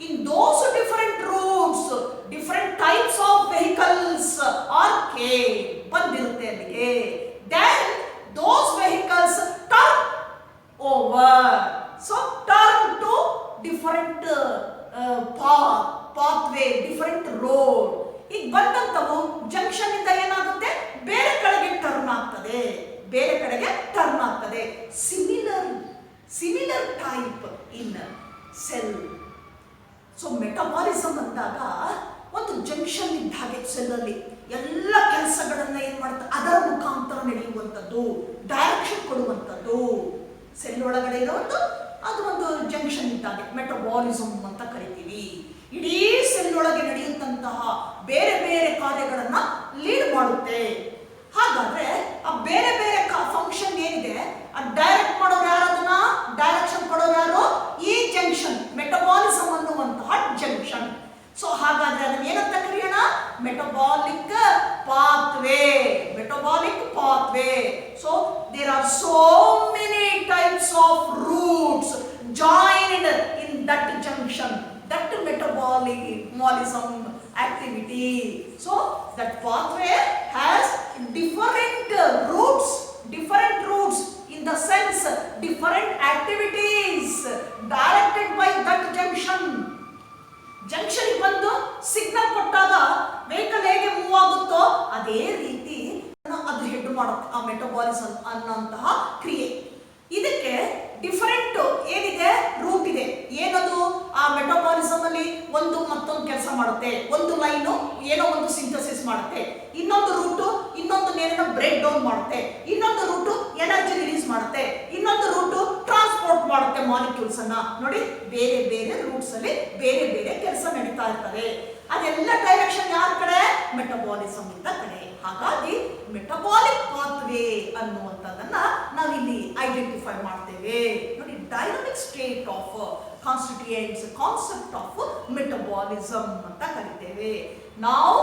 Speaker 1: In those different routes, different types of vehicles are ಬಂದಿರುತ್ತೆ ಅಲ್ಲಿಗೆ. Then those vehicles turn over. So turn to different pathway, different road. ಈಗ ಬಂದಂತವು junction ಇಂದ ಏನಾಗುತ್ತೆ? ಬೇರೆ ಕಡೆಗೆ turn ಆಗ್ತದೆ. Similar type in cell. So metabolism ಅಂದಾಗ ಒಂದು ಜಂಕ್ಷನ್ ಇದ್ದ ಹಾಗೆ ಸೆಲ್ಲಲ್ಲಿ ಎಲ್ಲ ಕೆಲಸಗಳನ್ನ ಏನ್ ಮಾಡ್ತಾರೆ, ಅದರ ಮುಖಾಂತರ ನಡೆಯುವಂಥದ್ದು, ಡೈರೆಕ್ಷನ್ ಕೊಡುವಂಥದ್ದು. ಸೆಲ್ ಒಳಗಡೆ ಇರುವಂತ ಅದು ಒಂದು ಜಂಕ್ಷನ್ ಇದ್ದಾಗೆ ಮೆಟಬಾಲಿಸಮ್ ಅಂತ ಕರಿತೀವಿ. ಇಡೀ ಸೆಲ್ ಒಳಗೆ ನಡೆಯುವಂತಹ ಬೇರೆ ಬೇರೆ ಕಾರ್ಯಗಳನ್ನ ಲೀಡ್ ಮಾಡುತ್ತೆ. ಹಾಗಾದ್ರೆ ಆ ಬೇರೆ ಬೇರೆ ಫಂಕ್ಷನ್ ಏನಿದೆ, ಆ ಡೈರೆಕ್ಟ್ ಮಾಡೋರು ಯಾರು, ಅದನ್ನ ಡೈರೆಕ್ಷನ್ ಕೊಡೋರು ಯಾರು? ಈ ಜಂಕ್ಷನ್, ಮೆಟಬಾಲಿಸಮ್ ಅನ್ನುವಂತಹ ಜಂಕ್ಷನ್. ಸೊ ಹಾಗಾದ್ರೆ ಅದನ್ನ ಏನಂತ ಕರೆಯೋಣ? Metabolic pathway. So there are so many types of routes joined in that junction, that metabolism activity. So that pathway has different routes in the sense different activities directed by that junction ಬಂದು signal ಕೊಟ್ಟಾಗ vehicle ಹೇಗೆ move ಆಗುತ್ತೋ ಅದೇ ರೀತಿ ಅದು head ಮಾಡುತ್ತೆ ಆ metabolism ಅನ್ನೋಂತಹ ಕ್ರಿಯೆ. ಇದಕ್ಕೆ ಡಿಫರೆಂಟ್ ಏನಿದೆ ರೂಟ್ ಇದೆ. ಏನದು? ಆ ಮೆಟಬಾಲಿಸಮ್ ಅಲ್ಲಿ ಒಂದು ಮತ್ತೊಂದು ಕೆಲಸ ಮಾಡುತ್ತೆ, ಒಂದು ಲೈನು ಏನೋ ಒಂದು ಸಿಂಥಸಿಸ್ ಮಾಡುತ್ತೆ, ಇನ್ನೊಂದು ರೂಟು ಇನ್ನೊಂದು ನೇರನ ಬ್ರೇಕ್ ಡೌನ್ ಮಾಡುತ್ತೆ, ಇನ್ನೊಂದು ರೂಟು ಎನರ್ಜಿ ರಿಲೀಸ್ ಮಾಡುತ್ತೆ, ಇನ್ನೊಂದು ರೂಟು ಟ್ರಾನ್ಸ್ಪೋರ್ಟ್ ಮಾಡುತ್ತೆ ಮಾಲಿಕ್ಯೂಲ್ಸ್ ಅನ್ನ. ನೋಡಿ, ಬೇರೆ ಬೇರೆ ರೂಟ್ಸ್ ಅಲ್ಲಿ ಬೇರೆ ಬೇರೆ ಕೆಲಸ ನಡೀತಾ ಇರ್ತದೆ. ಅದೆಲ್ಲ ಡೈರೆಕ್ಷನ್ ಯಾರ ಕಡೆ? ಮೆಟಬಾಲಿಸಮ್ ಇಂದ ಕಡೆ. ಹಾಗಾಗಿ ಮೆಟಬಾಲಿಕ್ ಪಾತ್ವೇ ಅನ್ನುವಂಥದ್ದನ್ನ ನಾವಿಲ್ಲಿ ಐಡೆಂಟಿಫೈ ಮಾಡ್ತೇವೆ. ನೋಡಿ, dynamic state of constituents concept of metabolism ಅಂತ ಕರಿತೇವೆ. ನಾವು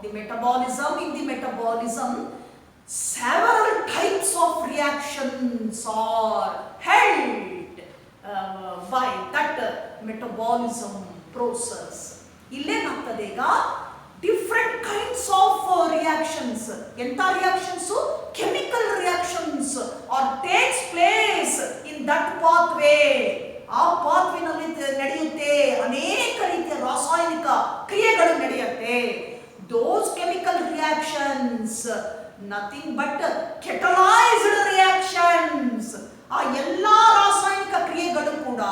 Speaker 1: in the metabolism several types of reactions are held by that metabolism process. ಇಲ್ಲೇನಾಗ್ತದೆ ಈಗ? Different kinds of reactions. ಎಂತ reactions? Chemical reactions are takes place in that pathway. ಆ ಪಾತ್ವೇನಲ್ಲಿ ನಡೆಯುತ್ತೆ ಅನೇಕ ರೀತಿಯ ರಾಸಾಯನಿಕ ಕ್ರಿಯೆಗಳು ನಡೆಯುತ್ತೆ. Those chemical reactions nothing but catalyzed reactions. ಆ ಎಲ್ಲಾ ರಾಸಾಯನಿಕ ಕ್ರಿಯೆಗಳು ಕೂಡ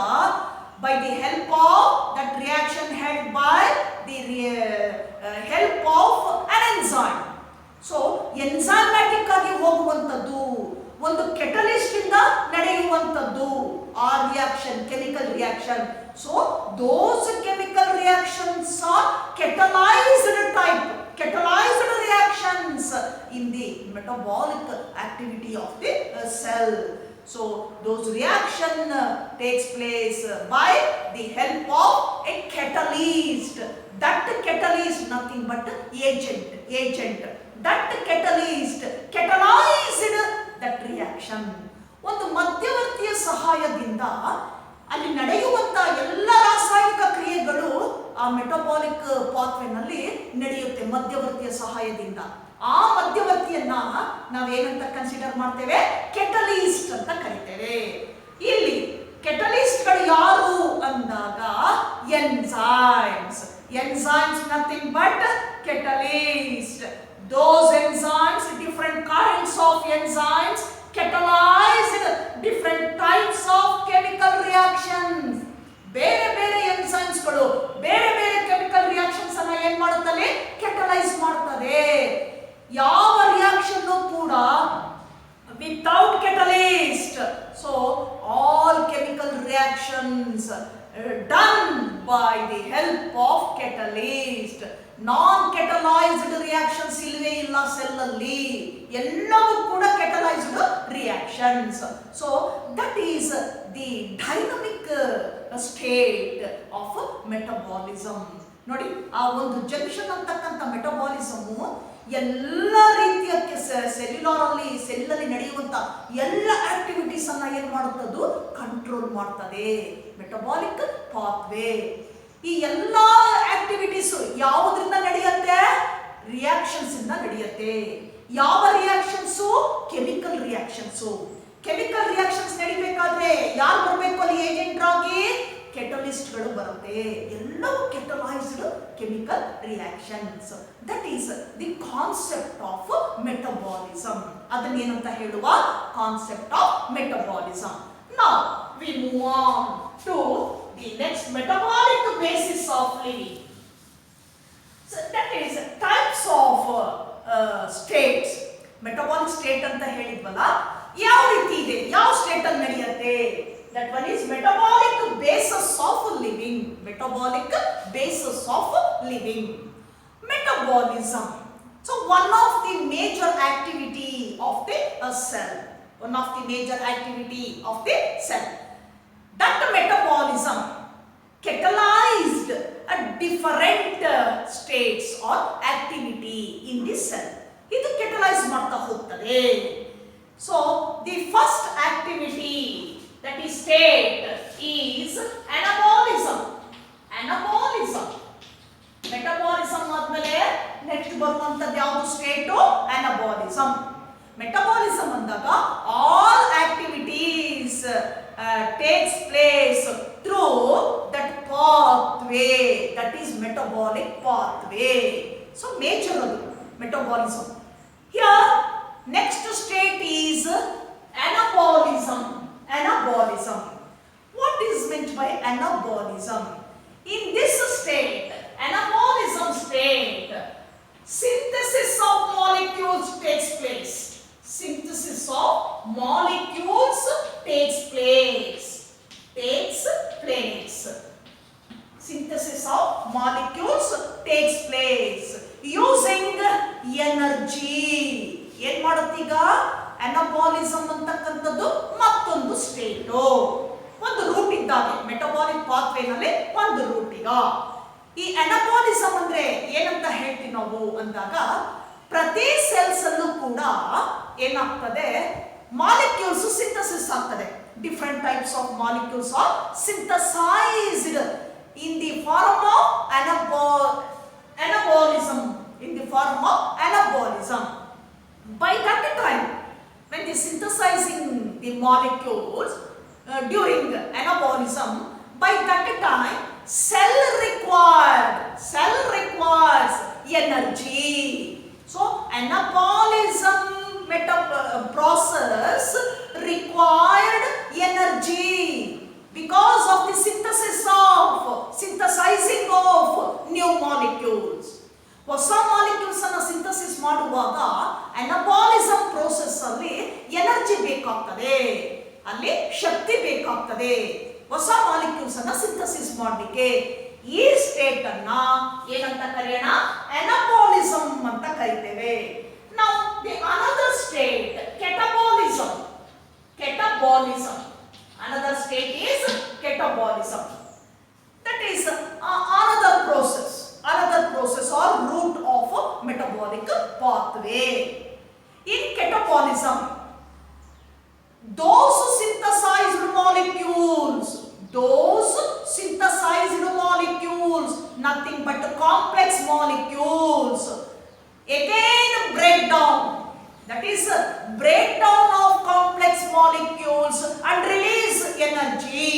Speaker 1: by the help of that reaction held by the help of an enzyme. So enzymatic ಆಗಿ ಹೋಗುವಂತದ್ದು, ಒಂದು ಕೆಟಲಿಸ್ಟ್ ಇಂದ ನಡೆಯುವಂತದ್ದು ಆ reaction, chemical reaction. So those chemical reactions are catalyzed reactions in the metabolic activity of the cell. So those reaction takes place by the help of a catalyst. That catalyst nothing but agent. That catalyst catalyzed that reaction. ಒಂದು ಮಧ್ಯವರ್ತಿಯ ಸಹಾಯದಿಂದ ಅಲ್ಲಿ ನಡೆಯುವಂತ ಎಲ್ಲ ರಾಸಾಯನಿಕ ಕ್ರಿಯೆಗಳು ಆ metabolic ಪಾತ್ವೇನಲ್ಲಿ ನಡೆಯುತ್ತೆ ಮಧ್ಯವರ್ತಿಯ ಸಹಾಯದಿಂದ. ಆ ಮಧ್ಯವರ್ತಿಯನ್ನ ನಾವೇನಂತ ಕನ್ಸಿಡರ್ ಮಾಡ್ತೇವೆ? ಕೆಟಲಿಸ್ಟ್ ಅಂತ ಕರಿತೇವೆ. ಇಲ್ಲಿ ಕೆಟಲಿಸ್ಟ್ಗಳು ಯಾರು ಅಂದಾಗ enzymes. Enzymes nothing but catalyst. Those enzymes, different kinds of enzymes catalyzed different types of chemical reactions. ಬೇರೆ ಬೇರೆ enzymes ಗಳು ಬೇರೆ ಬೇರೆ chemical reactions ಅನ್ನ ಏನ್ ಮಾಡುತ್ತವೆ? catalyze ಮಾಡ್ತದೆ. ಯಾವ ರಿಯಾಕ್ಷನ್ ಕೂಡ without catalyst. So all chemical reactions done by the help of catalyst. Non-catalyzed reactions ಇಲ್ವೇ ಇಲ್ಲ ಸೆಲ್ ಅಲ್ಲಿ, ಎಲ್ಲವೂ ಕೂಡ catalyzed reactions. So that is the dynamic state of metabolism. ನೋಡಿ, ಆ ಒಂದು ಜಂಕ್ಷನ್ ಅಂತಕ್ಕಂಥ ಮೆಟಬಾಲಿಸಮ್ ಎಲ್ಲ ರೀತಿಯ ಸೆಲ್ಯುಲಾರ್ ಅಲ್ಲಿ ಸೆಲ್ಲಲ್ಲಿ ನಡೆಯುವಂತ ಎಲ್ಲ ಆಕ್ಟಿವಿಟೀಸ್ ಅನ್ನ ಏನ್ ಮಾಡುತ್ತದು? ಕಂಟ್ರೋಲ್ ಮಾಡ್ತದೆ ಮೆಟಬಾಲಿಕ್ ಪಾತ್ವೇ. ಈ ಎಲ್ಲ ಆಕ್ಟಿವಿಟೀಸ್ ಯಾವುದರಿಂದ ನಡೆಯುತ್ತೆ? ರಿಯಾಕ್ಷನ್ಸ್ ಇಂದ ನಡೆಯುತ್ತೆ. ಯಾವ reactions? Chemical reactions. Chemical reactions ನಡಿಬೇಕಾದ್ರೆ ಯಾರು ಬರಬೇಕು ಅಲ್ಲಿ ಏಜೆಂಟ್ ಆಗಿ? ಕೆಟಲಿಸ್ಟ್ಗಳು ಬರುತ್ತೆ. ಎಲ್ಲವೂ catalysed chemical reactions. That is the concept of metabolism. ಅದನ್ನ ಏನಂತ ಹೇಳುವ? Concept of metabolism. Now we move on to the next metabolic basis of living. So that is types of states. Metabolic state ಅಂತ ಹೇಳಿದ್ವಲ್ಲ, ಯಾವ ರೀತಿ ಇದೆ, ಯಾವ state ಅಲ್ಲಿ ನಡೆಯುತ್ತೆ? That one is metabolic basis of living. Metabolic basis of living. Metabolism. So one of the major activity of the cell. One of the major activity of the cell. That metabolism catalyzed at different states or activity in the cell. ಇದು catalyze ಮಾಡ್ತಾ ಹೋಗ್ತದೆ. So the first activity, that is state, is anabolism. Anabolism. Metabolism ಆದ್ಮೇಲೆ next ಬರುವಂತದ್ದು ಯಾವುದು state? anabolism. Metabolism ಅಂದಾಗ all activities takes place through that pathway, that is metabolic pathway. So major adu metabolism. Here next state is anabolism. Anabolism. What is meant by anabolism? In this state, anabolism state, synthesis of molecules takes place. Synthesis of molecules takes place. Takes place. Synthesis of molecules takes place using energy. ಏನ್ ಮಾಡುತ್ತೀಗ? ಅನಾಬಾಲಿಸಮ್ ಅಂತಕ್ಕಂಥದ್ದು ಮತ್ತೊಂದು state. ಒಂದು root ಇದ್ದಾಗೆ metabolic ಪಾತ್ವೇನಲ್ಲಿ ಒಂದು root. ಈಗ ಈ ಅನಾಬಾಲಿಸಮ್ ಅಂದ್ರೆ ಏನಂತ ಹೇಳ್ತೀವಿ ನಾವು ಅಂದಾಗ, ಪ್ರತಿ ಸೆಲ್ಸ್ ಅಲ್ಲೂ ಕೂಡ ಏನಾಗ್ತದೆ? ಮಾಲಿಕ್ಯೂಲ್ಸ್ ಸಿಂಥಸಿಸ್ ಆಗ್ತದೆ. Different types of molecules are synthesised in the form of anabolism. In the form of anabolism. By that time, when they synthesizing the molecules during anabolism, by that time cell requires energy. So anabolism process required energy because of the synthesizing of new molecules. ಹೊಸ molecules ಅನ್ನು synthesis ಮಾಡುವಾಗ ಅನಾಬಾಲಿಸಮ್ process ಅಲ್ಲಿ energy ಬೇಕಾಗ್ತದೆ, ಅಲ್ಲಿ ಶಕ್ತಿ ಬೇಕಾಗ್ತದೆ ಹೊಸ molecules ಅನ್ನು synthesis ಮಾಡಲಿಕ್ಕೆ. ಈ ಸ್ಟೇಟ್ ಅನ್ನ ಏನಂತ ಕರೆಯೋಣ? ಅನಾಬಾಲಿಸಮ್ ಅಂತ ಕರಿತೇವೆ. Now the another state, catabolism. Catabolism. Another state is catabolism. That is another process or route of metabolic pathway. In catabolism, those synthesized molecules, nothing but complex molecules again break down. That is breakdown of complex molecules and release energy.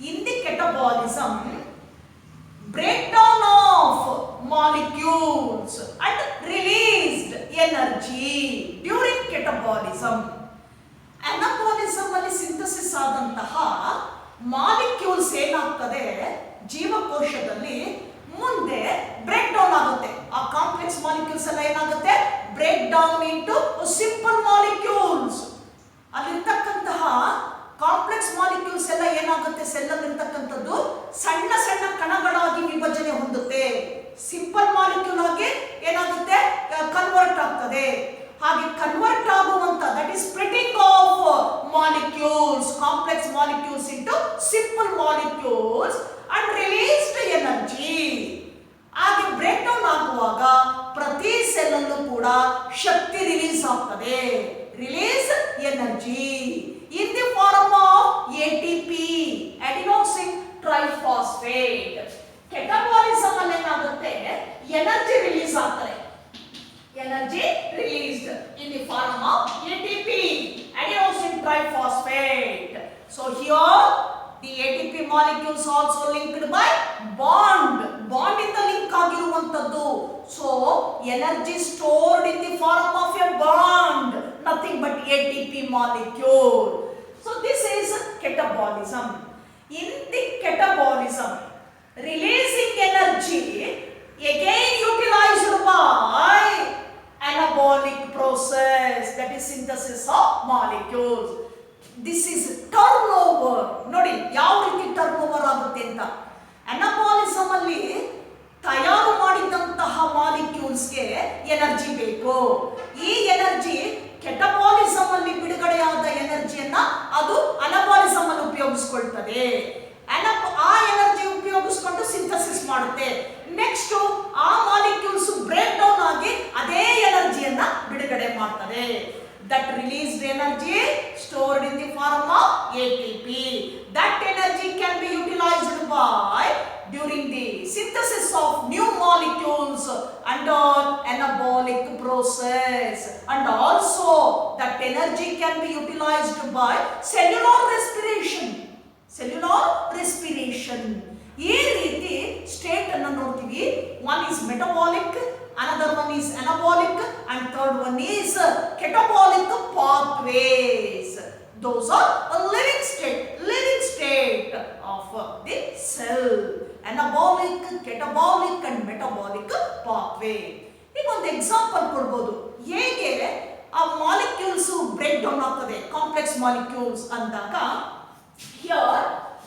Speaker 1: In the catabolism, breakdown of molecules and released energy during catabolism. Anabolism ಅಲ್ಲಿ synthesis ಆದಂತಹ molecules ಏನಾಗ್ತದೆ ಜೀವಕೋಶದಲ್ಲಿ ಮುಂದೆ break down ಆಗುತ್ತೆ. ಆ complex molecules ಎಲ್ಲ ಏನಾಗುತ್ತೆ break down into simple molecules. ಅಲ್ಲಿರ್ತಕ್ಕಂತಹ complex molecules ಎಲ್ಲ ಏನಾಗುತ್ತೆ ಸೆಲ್ ಅಲ್ಲಿ ಇರ್ತಕ್ಕಂಥದ್ದು ಸಣ್ಣ ಸಣ್ಣ ಕಣಗಳಾಗಿ ವಿಭಜನೆ ಹೊಂದುತ್ತೆ. ಸಿಂಪಲ್ ಮಾಲಿಕ್ಯೂಲ್ ಆಗಿ ಏನಾಗುತ್ತೆ ಕನ್ವರ್ಟ್ ಆಗ್ತದೆ. ಹಾಗೆ ಕನ್ವರ್ಟ್ ಆಗುವಂತ that is splitting of molecules, complex molecules into simple molecules and released energy. ಹಾಗೆ ಬ್ರೇಕ್ ಡೌನ್ ಆಗುವಾಗ ಪ್ರತಿ ಸೆಲ್ ಅಲ್ಲೂ ಕೂಡ ಶಕ್ತಿ ರಿಲೀಸ್ ಆಗ್ತದೆ, release energy in the form of ATP, adenosine triphosphate. Catabolism ಅಲ್ಲಿ ಏನಾಗುತ್ತೆ ಎನರ್ಜಿ ರಿಲೀಸ್ ಆಗ್ತದೆ. Energy released in the form of ATP, adenosine triphosphate. So here the ATP molecules also linked by bond. Bond in the link ಆಗಿರುವಂತದ್ದು. So energy stored in the form of a bond, nothing but ATP molecule. So this is catabolism. In the catabolism, releasing energy again utilized by anabolic process, that is synthesis of molecules. This is turnover. ನೋಡಿ ಯಾವ ರೀತಿ turnover ಆಗುತ್ತೆ ಅಂತ. ಅನಾಬಾಲಿಸಮ್ ಅಲ್ಲಿ ತಯಾರು ಮಾಡಿದಂತಹ ಮಾಲಿಕ್ಯೂಲ್ಸ್ಗೆ energy ಬೇಕು. ಈ ಎನರ್ಜಿ ಕೆಟಬಾಲಿಸಮ್ ಅಲ್ಲಿ ಬಿಡುಗಡೆಯಾದ ಎನರ್ಜಿಯನ್ನ ಅದು ಅನಾಬಾಲಿಸಮ್ ಅಲ್ಲಿ ಉಪಯೋಗಿಸಿಕೊಳ್ತದೆ. ಆ ಎನರ್ಜಿ ಉಪಯೋಗಿಸಿಕೊಂಡು ಸಿಂಥಸಿಸ್ ಮಾಡುತ್ತೆ. ನೆಕ್ಸ್ಟ್ ಆ ಮಾಲಿಕ್ಯೂಲ್ಸ್ ಬ್ರೇಕ್ ಡೌನ್ ಆಗಿ ಅದೇ ಎನರ್ಜಿಯನ್ನ ಬಿಡುಗಡೆ ಮಾಡ್ತದೆ. That released energy stored in the form of ATP. That energy can be utilized by during the synthesis of new molecules under anabolic process, and also that energy can be utilized by cellular respiration. Cellular respiration. ಈ ರೀತಿ state ಅನ್ನು ನೋಡ್ತೀವಿ. One is metabolic, another one is anabolic, and third one is catabolic pathways. Those are a living state of the cell. Anabolic, catabolic and metabolic pathway. ಈಗ ಒಂದು example ಕೊಡ್ಬೋದು ಹೇಗೆ ಆ molecules break down ಆಗ್ತದೆ complex molecules ಅಂದಾಗ. Here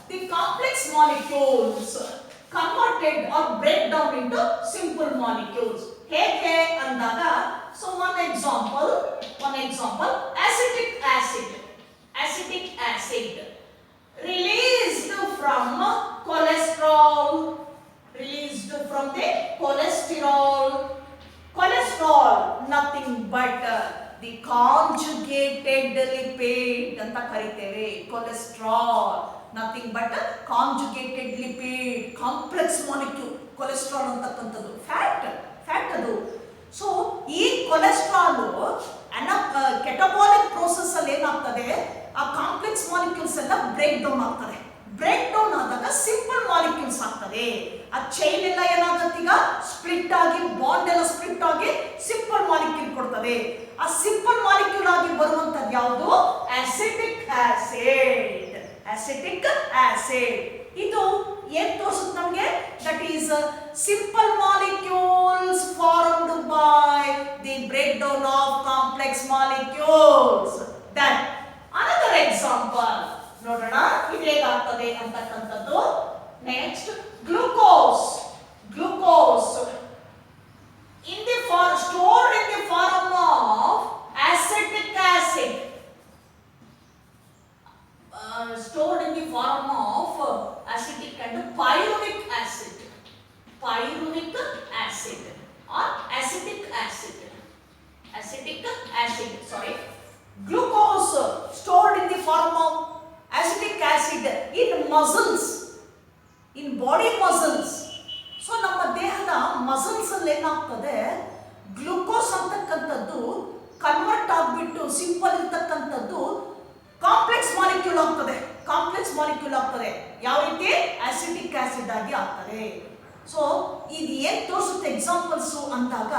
Speaker 1: the complex molecules converted or break down into simple molecules. ಹೇಗೆ ಅಂದಾಗ, so one example acetic acid released from cholesterol, cholesterol nothing but the conjugated lipid ಅಂತ ಕರೀತೇವೆ. cholesterol nothing but conjugated lipid, complex molecule. cholesterol ಅಂತಕ್ಕಂಥದ್ದು fat ಅದು. So ಈ cholesterol catabolic process ಅಲ್ಲಿ ಏನಾಗ್ತದೆ, ಆ complex molecules ಎಲ್ಲ ಬ್ರೇಕ್ ಡೌನ್ ಆಗ್ತದೆ. Break down ಆದಾಗ ಸಿಂಪಲ್ ಮಾಲಿಕ್ಯೂಲ್ಸ್ ಆಗ್ತದೆ. ಆ ಚೈನ್ ಎಲ್ಲ ಏನಾಗುತ್ತೆ ಈಗ ಸ್ಪ್ಲಿಟ್ ಆಗಿ, ಬಾಂಡ್ ಎಲ್ಲ ಸ್ಪ್ಲಿಟ್ ಆಗಿ ಸಿಂಪಲ್ ಮಾಲಿಕ್ಯೂಲ್ ಕೊಡ್ತದೆ. ಆ ಸಿಂಪಲ್ ಮಾಲಿಕ್ಯೂಲ್ ಆಗಿ ಬರುವಂತದ್ದು ಯಾವುದು? Acetic acid. ಇದು ಏನ್ ತೋರಿಸುತ್ತೆ ನಮಗೆ? That is simple molecules formed by the break down of complex molecules. Then another example ನೋಡೋಣ ಇದು ಹೇಗಾಗ್ತದೆ ಅಂತಕ್ಕಂಥದ್ದು. Next glucose in the form stored in the form of acetic acid, stored in the form of acetic and pyruvic acid or acetic acid. Glucose stored in the form of acetic acid in muscles, in body muscles. So ನಮ್ಮ muscles ಅಲ್ಲಿ ಏನಾಗ್ತದೆ, glucose ಅಂತಕ್ಕಂಥದ್ದು convert ಆಗ್ಬಿಟ್ಟು simple ಇರ್ತಕ್ಕಂಥದ್ದು complex molecule ಆಗ್ತದೆ. Complex molecule ಆಗ್ತದೆ. ಯಾವ ರೀತಿ? ಆಸಿಟಿಕ್ ಆಸಿಡ್ ಆಗಿ ಆಗ್ತದೆ. ಸೊ ಇದು ಏನ್ ತೋರಿಸುತ್ತೆ ಎಕ್ಸಾಂಪಲ್ಸ್ ಅಂದಾಗ,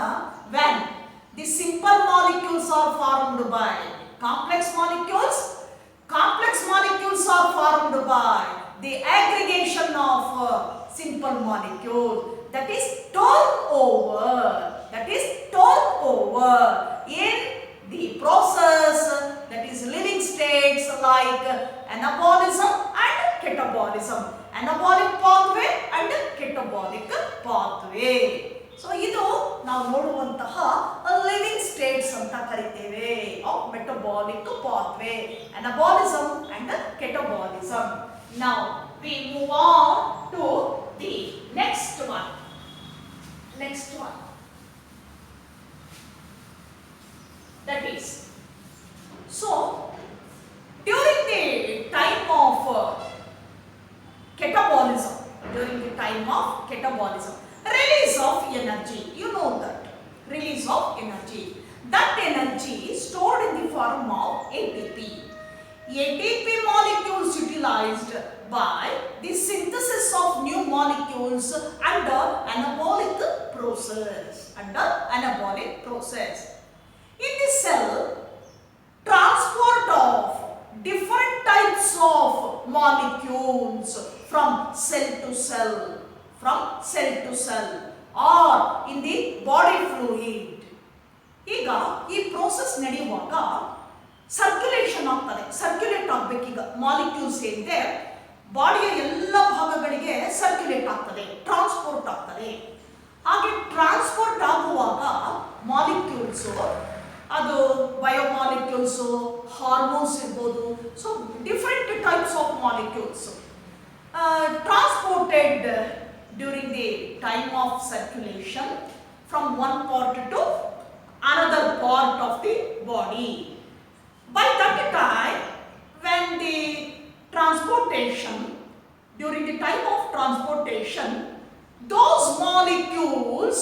Speaker 1: when the simple molecules are formed by complex molecules are formed by the aggregation of simple molecules, that is turnover in the process, that is living states like anabolism and catabolism, anabolic pathway and catabolic pathway. So ಇದು ನಾವು ನೋಡುವಂತಹ living states ಅಂತ ಕರಿತೇವೆ of metabolic pathway, anabolism and catabolism. Now we move on to the next one. That is, so during the time of catabolism, release of energy, you know that release of energy, that energy is stored in the form of ATP molecules utilized by the synthesis of new molecules under anabolic process. In the cell, transport of different types of molecules from cell to cell or in the body fluid. ಈಗ ಈ process ನಡೆಯುವಾಗ circulation ಆಗ್ತದೆ. Circulate ಆಗಬೇಕೀಗ molecules ಏನಿದೆ ಬಾಡಿಯ ಎಲ್ಲ ಭಾಗಗಳಿಗೆ circulate ಆಗ್ತದೆ, transport ಆಗ್ತದೆ. ಹಾಗೆ ಟ್ರಾನ್ಸ್ಪೋರ್ಟ್ ಆಗುವಾಗ ಮಾಲಿಕ್ಯೂಲ್ಸು, ಅದು ಬಯೋಮಾಲಿಕ್ಯೂಲ್ಸು, ಹಾರ್ಮೋನ್ಸ್ ಇರ್ಬೋದು, so different types of molecules transported during the time of circulation from one part to another part of the body. By that time, when the transportation, during the time of transportation, those molecules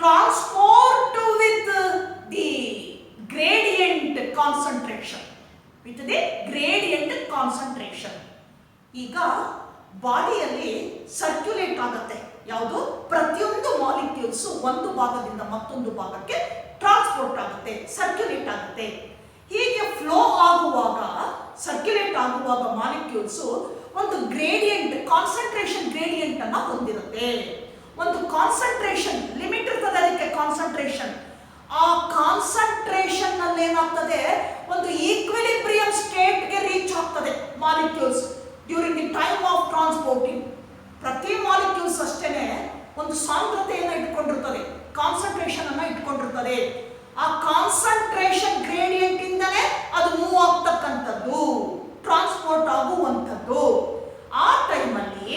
Speaker 1: transport with the gradient concentration. ಈಗ ಬಾಡಿಯಲ್ಲಿ circulate ಆಗುತ್ತೆ. ಯಾವುದು? ಪ್ರತಿಯೊಂದು molecules ಒಂದು ಭಾಗದಿಂದ ಮತ್ತೊಂದು ಭಾಗಕ್ಕೆ transport ಆಗುತ್ತೆ, ಸರ್ಕ್ಯುಲೇಟ್ ಆಗುತ್ತೆ. ಹೀಗೆ ಫ್ಲೋ ಆಗುವಾಗ, ಸರ್ಕ್ಯುಲೇಟ್ ಆಗುವಾಗ ಮಾಲಿಕ್ಯೂಲ್ಸ್ ಒಂದು ಗ್ರೇಡಿಯಂಟ್, ಕಾನ್ಸಂಟ್ರೇಷನ್ ಗ್ರೇಡಿಯಂಟ್ ಅನ್ನ ಹೊಂದಿರುತ್ತೆ. ಒಂದು ಕಾನ್ಸಂಟ್ರೇಷನ್ ಲಿಮಿಟ್ ಇರ್ತದೆ ಅದಕ್ಕೆ, ಕಾನ್ಸಂಟ್ರೇಷನ್. ಆ ಕಾನ್ಸಂಟ್ರೇಷನ್ ನಲ್ಲಿ ಏನಾಗ್ತದೆ, ಒಂದು ಈಕ್ವಿಲಿಬ್ರಿಯಂ ಸ್ಟೇಟ್ಗೆ ರೀಚ್ ಆಗ್ತದೆ molecules during the time of transporting. ಪ್ರತಿ ಮಾಲಿಕ್ಯೂಲ್ಸ್ ಅಷ್ಟೇನೆ ಒಂದು ಸಾಂದ್ರತೆಯನ್ನು ಇಟ್ಕೊಂಡಿರ್ತದೆ, ಕಾನ್ಸಂಟ್ರೇಷನ್ ಅನ್ನ ಇಟ್ಕೊಂಡಿರ್ತದೆ. ಆ ಕಾನ್ಸಂಟ್ರೇಷನ್ ಗ್ರೇಡಿಯಂಟ್ ಇಂದಲೇ ಅದು ಮೂವ್ ಆಗ್ತಕ್ಕಂಥದ್ದು, ಟ್ರಾನ್ಸ್ಪೋರ್ಟ್ ಆಗುವಂಥದ್ದು. ಆ ಟೈಮಲ್ಲಿ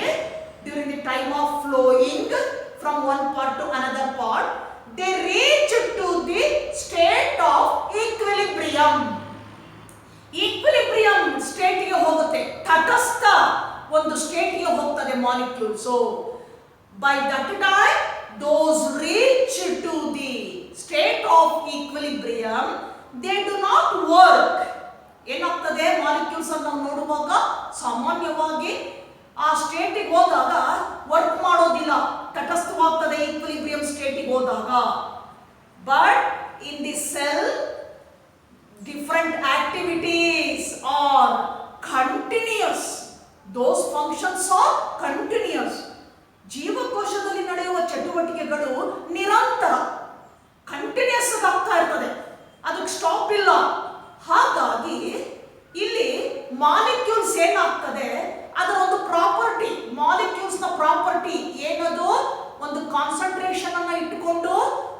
Speaker 1: during the time of flowing from one part to another part, they reach to the state of equilibrium. Equilibrium ಸ್ಟೇಟ್ಗೆ ಹೋಗುತ್ತೆ, ತಟಸ್ಥ ಒಂದು ಸ್ಟೇಟ್ಗೆ ಹೋಗ್ತದೆ molecules. By that time those reach to the state of equilibrium, they do not work. ಏನಾಗ್ತದೆ, molecules ಅನ್ನು ನಾವು ನೋಡುವಾಗ ಸಾಮಾನ್ಯವಾಗಿ ಆ ಸ್ಟೇಟಿಗೆ ಹೋದಾಗ ವರ್ಕ್ ಮಾಡೋದಿಲ್ಲ, ತಟಸ್ಥವಾಗ್ತದೆ ಈಕ್ವಿಲಿಬ್ರಿಯಂ ಸ್ಟೇಟಿಗೆ ಹೋದಾಗ. But in the cell different activities are continuous, those functions are continuous. ಜೀವಕೋಶದಲ್ಲಿ ನಡೆಯುವ ಚಟುವಟಿಕೆಗಳು ನಿರಂತರ, ಕಂಟಿನ್ಯೂಸ್ ಆಗ್ತಾ ಇರ್ತದೆ, ಅದಕ್ಕೆ ಸ್ಟಾಪ್ ಇಲ್ಲ. ಹಾಗಾಗಿ ಇಲ್ಲಿ ಮಾಲಿಕ್ಯೂಲ್ಸ್ ಏನಾಗ್ತದೆ, ಅದರ ಒಂದು ಪ್ರಾಪರ್ಟಿ, ಮಾಲಿಕ್ಯೂಲ್ಸ್ ನ ಪ್ರಾಪರ್ಟಿ ಏನದು, ಒಂದು ಕಾನ್ಸಂಟ್ರೇಷನ್ ಅನ್ನ ಇಟ್ಟುಕೊಂಡು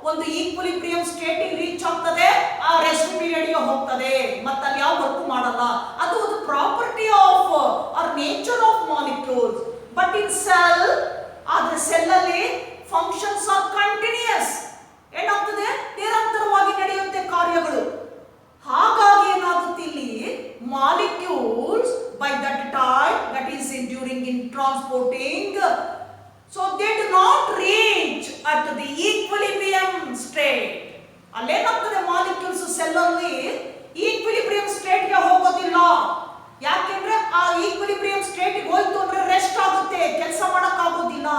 Speaker 1: ಒಂದು ಈಕ್ವಿಲಿಬ್ರಿಯಂ ಸ್ಟೇಟಿಗೆ ರೀಚ್ ಆಗ್ತದೆ, ಆ ರೆಸ್ಟ್ ಪೀರಿಯಡ್ ಗೆ ಹೋಗ್ತದೆ, ಮತ್ತೆ ಅಲ್ಲಿ ಯಾವ ವರ್ಕ್ ಮಾಡಲ್ಲ. ಅದು ಒಂದು property of or nature of molecules. But in cell, ಆದ್ರೆ ಸೆಲ್ ಅಲ್ಲಿ ಫಂಕ್ಷನ್ಸ್ ಆರ್ ಕಂಟಿನ್ಯೂಸ್, ಏನಾಗ್ತದೆ, ನಿರಂತರವಾಗಿ ನಡೆಯುತ್ತೆ ಕಾರ್ಯಗಳು. ಹಾಗಾಗಿ ಏನಾಗುತ್ತೆ ಇಲ್ಲಿ, molecules by that time, that is during in transporting, So they do not reach at the equilibrium state. ಅಲ್ಲೇನಾಗ್ತದೆ ಮಾಲಿಕ್ಯೂಲ್ಸ್ ಸೆಲ್ ಅಲ್ಲಿ ಈಕ್ವಿಲಿಬ್ರಿಯಂ ಸ್ಟೇಟ್ ಗೆ ಹೋಗೋದಿಲ್ಲ. ಯಾಕೆಂದ್ರೆ ಆ ಈಕ್ವಿಲಿಬ್ರಿಯಂ ಸ್ಟೇಟ್ ಗೆ ಹೋಯ್ತು ಅಂದ್ರೆ ರೆಸ್ಟ್ ಆಗುತ್ತೆ, ಕೆಲಸ ಮಾಡಕ್ ಆಗೋದಿಲ್ಲ.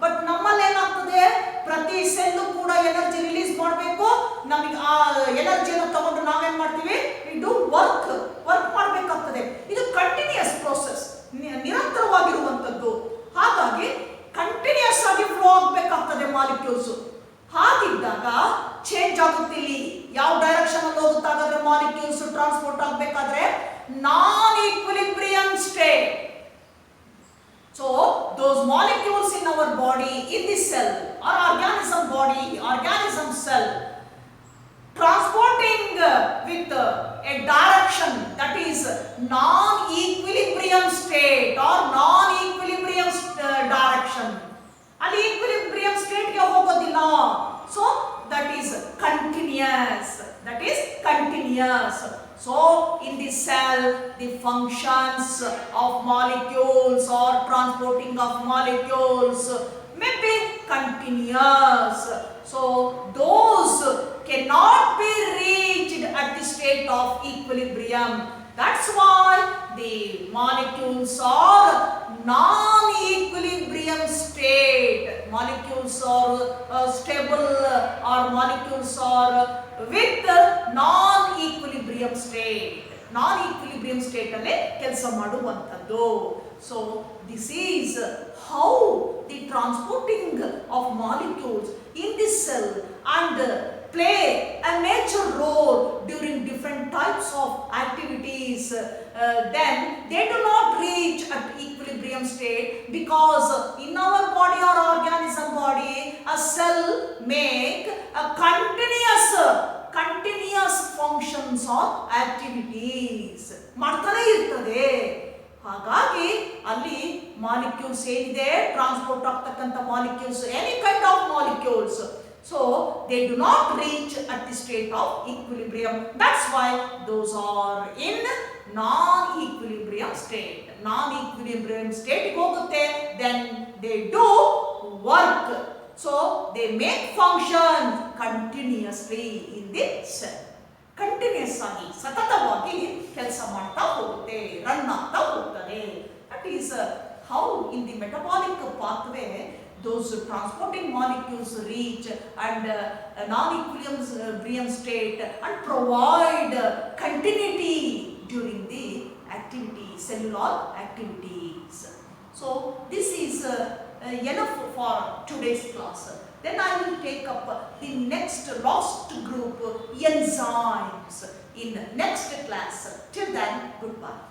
Speaker 1: ಬಟ್ ನಮ್ಮಲ್ಲಿ ಏನಾಗ್ತದೆ, ಪ್ರತಿ ಸೆಲ್ಲು ಕೂಡ ಎನರ್ಜಿ ರಿಲೀಸ್ ಮಾಡಬೇಕು. ನಮಗೆ ಆ ಎನರ್ಜಿಯನ್ನು ತಗೊಂಡು ನಾವೇನ್ ಮಾಡ್ತೀವಿ, ಇದು ವರ್ಕ್ ಮಾಡಬೇಕಾಗ್ತದೆ. ಇದು ಕಂಟಿನ್ಯೂಸ್ ಪ್ರೋಸೆಸ್, ನಿರಂತರವಾಗಿರುವಂತದ್ದು. ಹಾಗಾಗಿ ಕಂಟಿನ್ಯೂಸ್ ಆಗಿ ಫ್ಲೋ ಆಗಬೇಕಾಗ್ತದೆ ಮಾಲಿಕ್ಯೂಲ್ಸ್. ಹಾಗಿದ್ದಾಗ ಚೇಂಜ್ ಆಗುತ್ತೆ. ಇಲ್ಲಿ ಯಾವ ಡೈರೆಕ್ಷನ್ ಅಲ್ಲಿ ಹೋಗುತ್ತಾಗಾದ್ರೆ ಮಾಲಿಕ್ಯೂಲ್ಸ್ ಟ್ರಾನ್ಸ್ಪೋರ್ಟ್ ಆಗಬೇಕಾದ್ರೆ non equilibrium state. So those molecules in our body, in the cell or organism body, organism cell, transporting with a direction that is non-equilibrium state or non-equilibrium direction. ಅಲ್ಲಿ equilibrium state ಗೆ ಹೋಗೋದಿಲ್ಲ. So that is continuous. So in the cell, the functions of molecules or transporting of molecules may be continuous. So those cannot be reached at the state of equilibrium. That's why the molecules are non-equilibrium state. Molecules are stable or molecules are with non-equilibrium state. Non-equilibrium state alle ಕೆಲಸ ಮಾಡುವಂತದ್ದು. So this is how the transporting of molecules in the cell and play a major role during different types of activities. Then they do not reach at equilibrium state because in our body or organism body, a cell make a continuous functions or activities ಮಾಡ್ತಾನೆ ಇರ್ತದೆ. ಹಾಗಾಗಿ ಅಲ್ಲಿ molecules ಏನಿದೆ, transport ಆಗ್ತಕ್ಕಂಥ molecules, any kind of molecules, so they do not reach at the state of equilibrium. That's why those are in non-equilibrium state. Non-equilibrium state ಹೋಗುತ್ತೆ, then they do work. So they make function continuously in the cell. Continuous ಆಗಿ ಸತತವಾಗಿ ಕೆಲಸ ಮಾಡ್ತಾ ಹೋಗುತ್ತೆ, run ಆಗ್ತಾ ಹೋಗ್ತದೆ. That is how in the metabolic pathway those transporting molecules reach and non-equilibrium state and provide continuity during the activity, cellular activities. So this is enough for today's class. Then I will take up the next last group, enzymes, in next class. Till then, goodbye.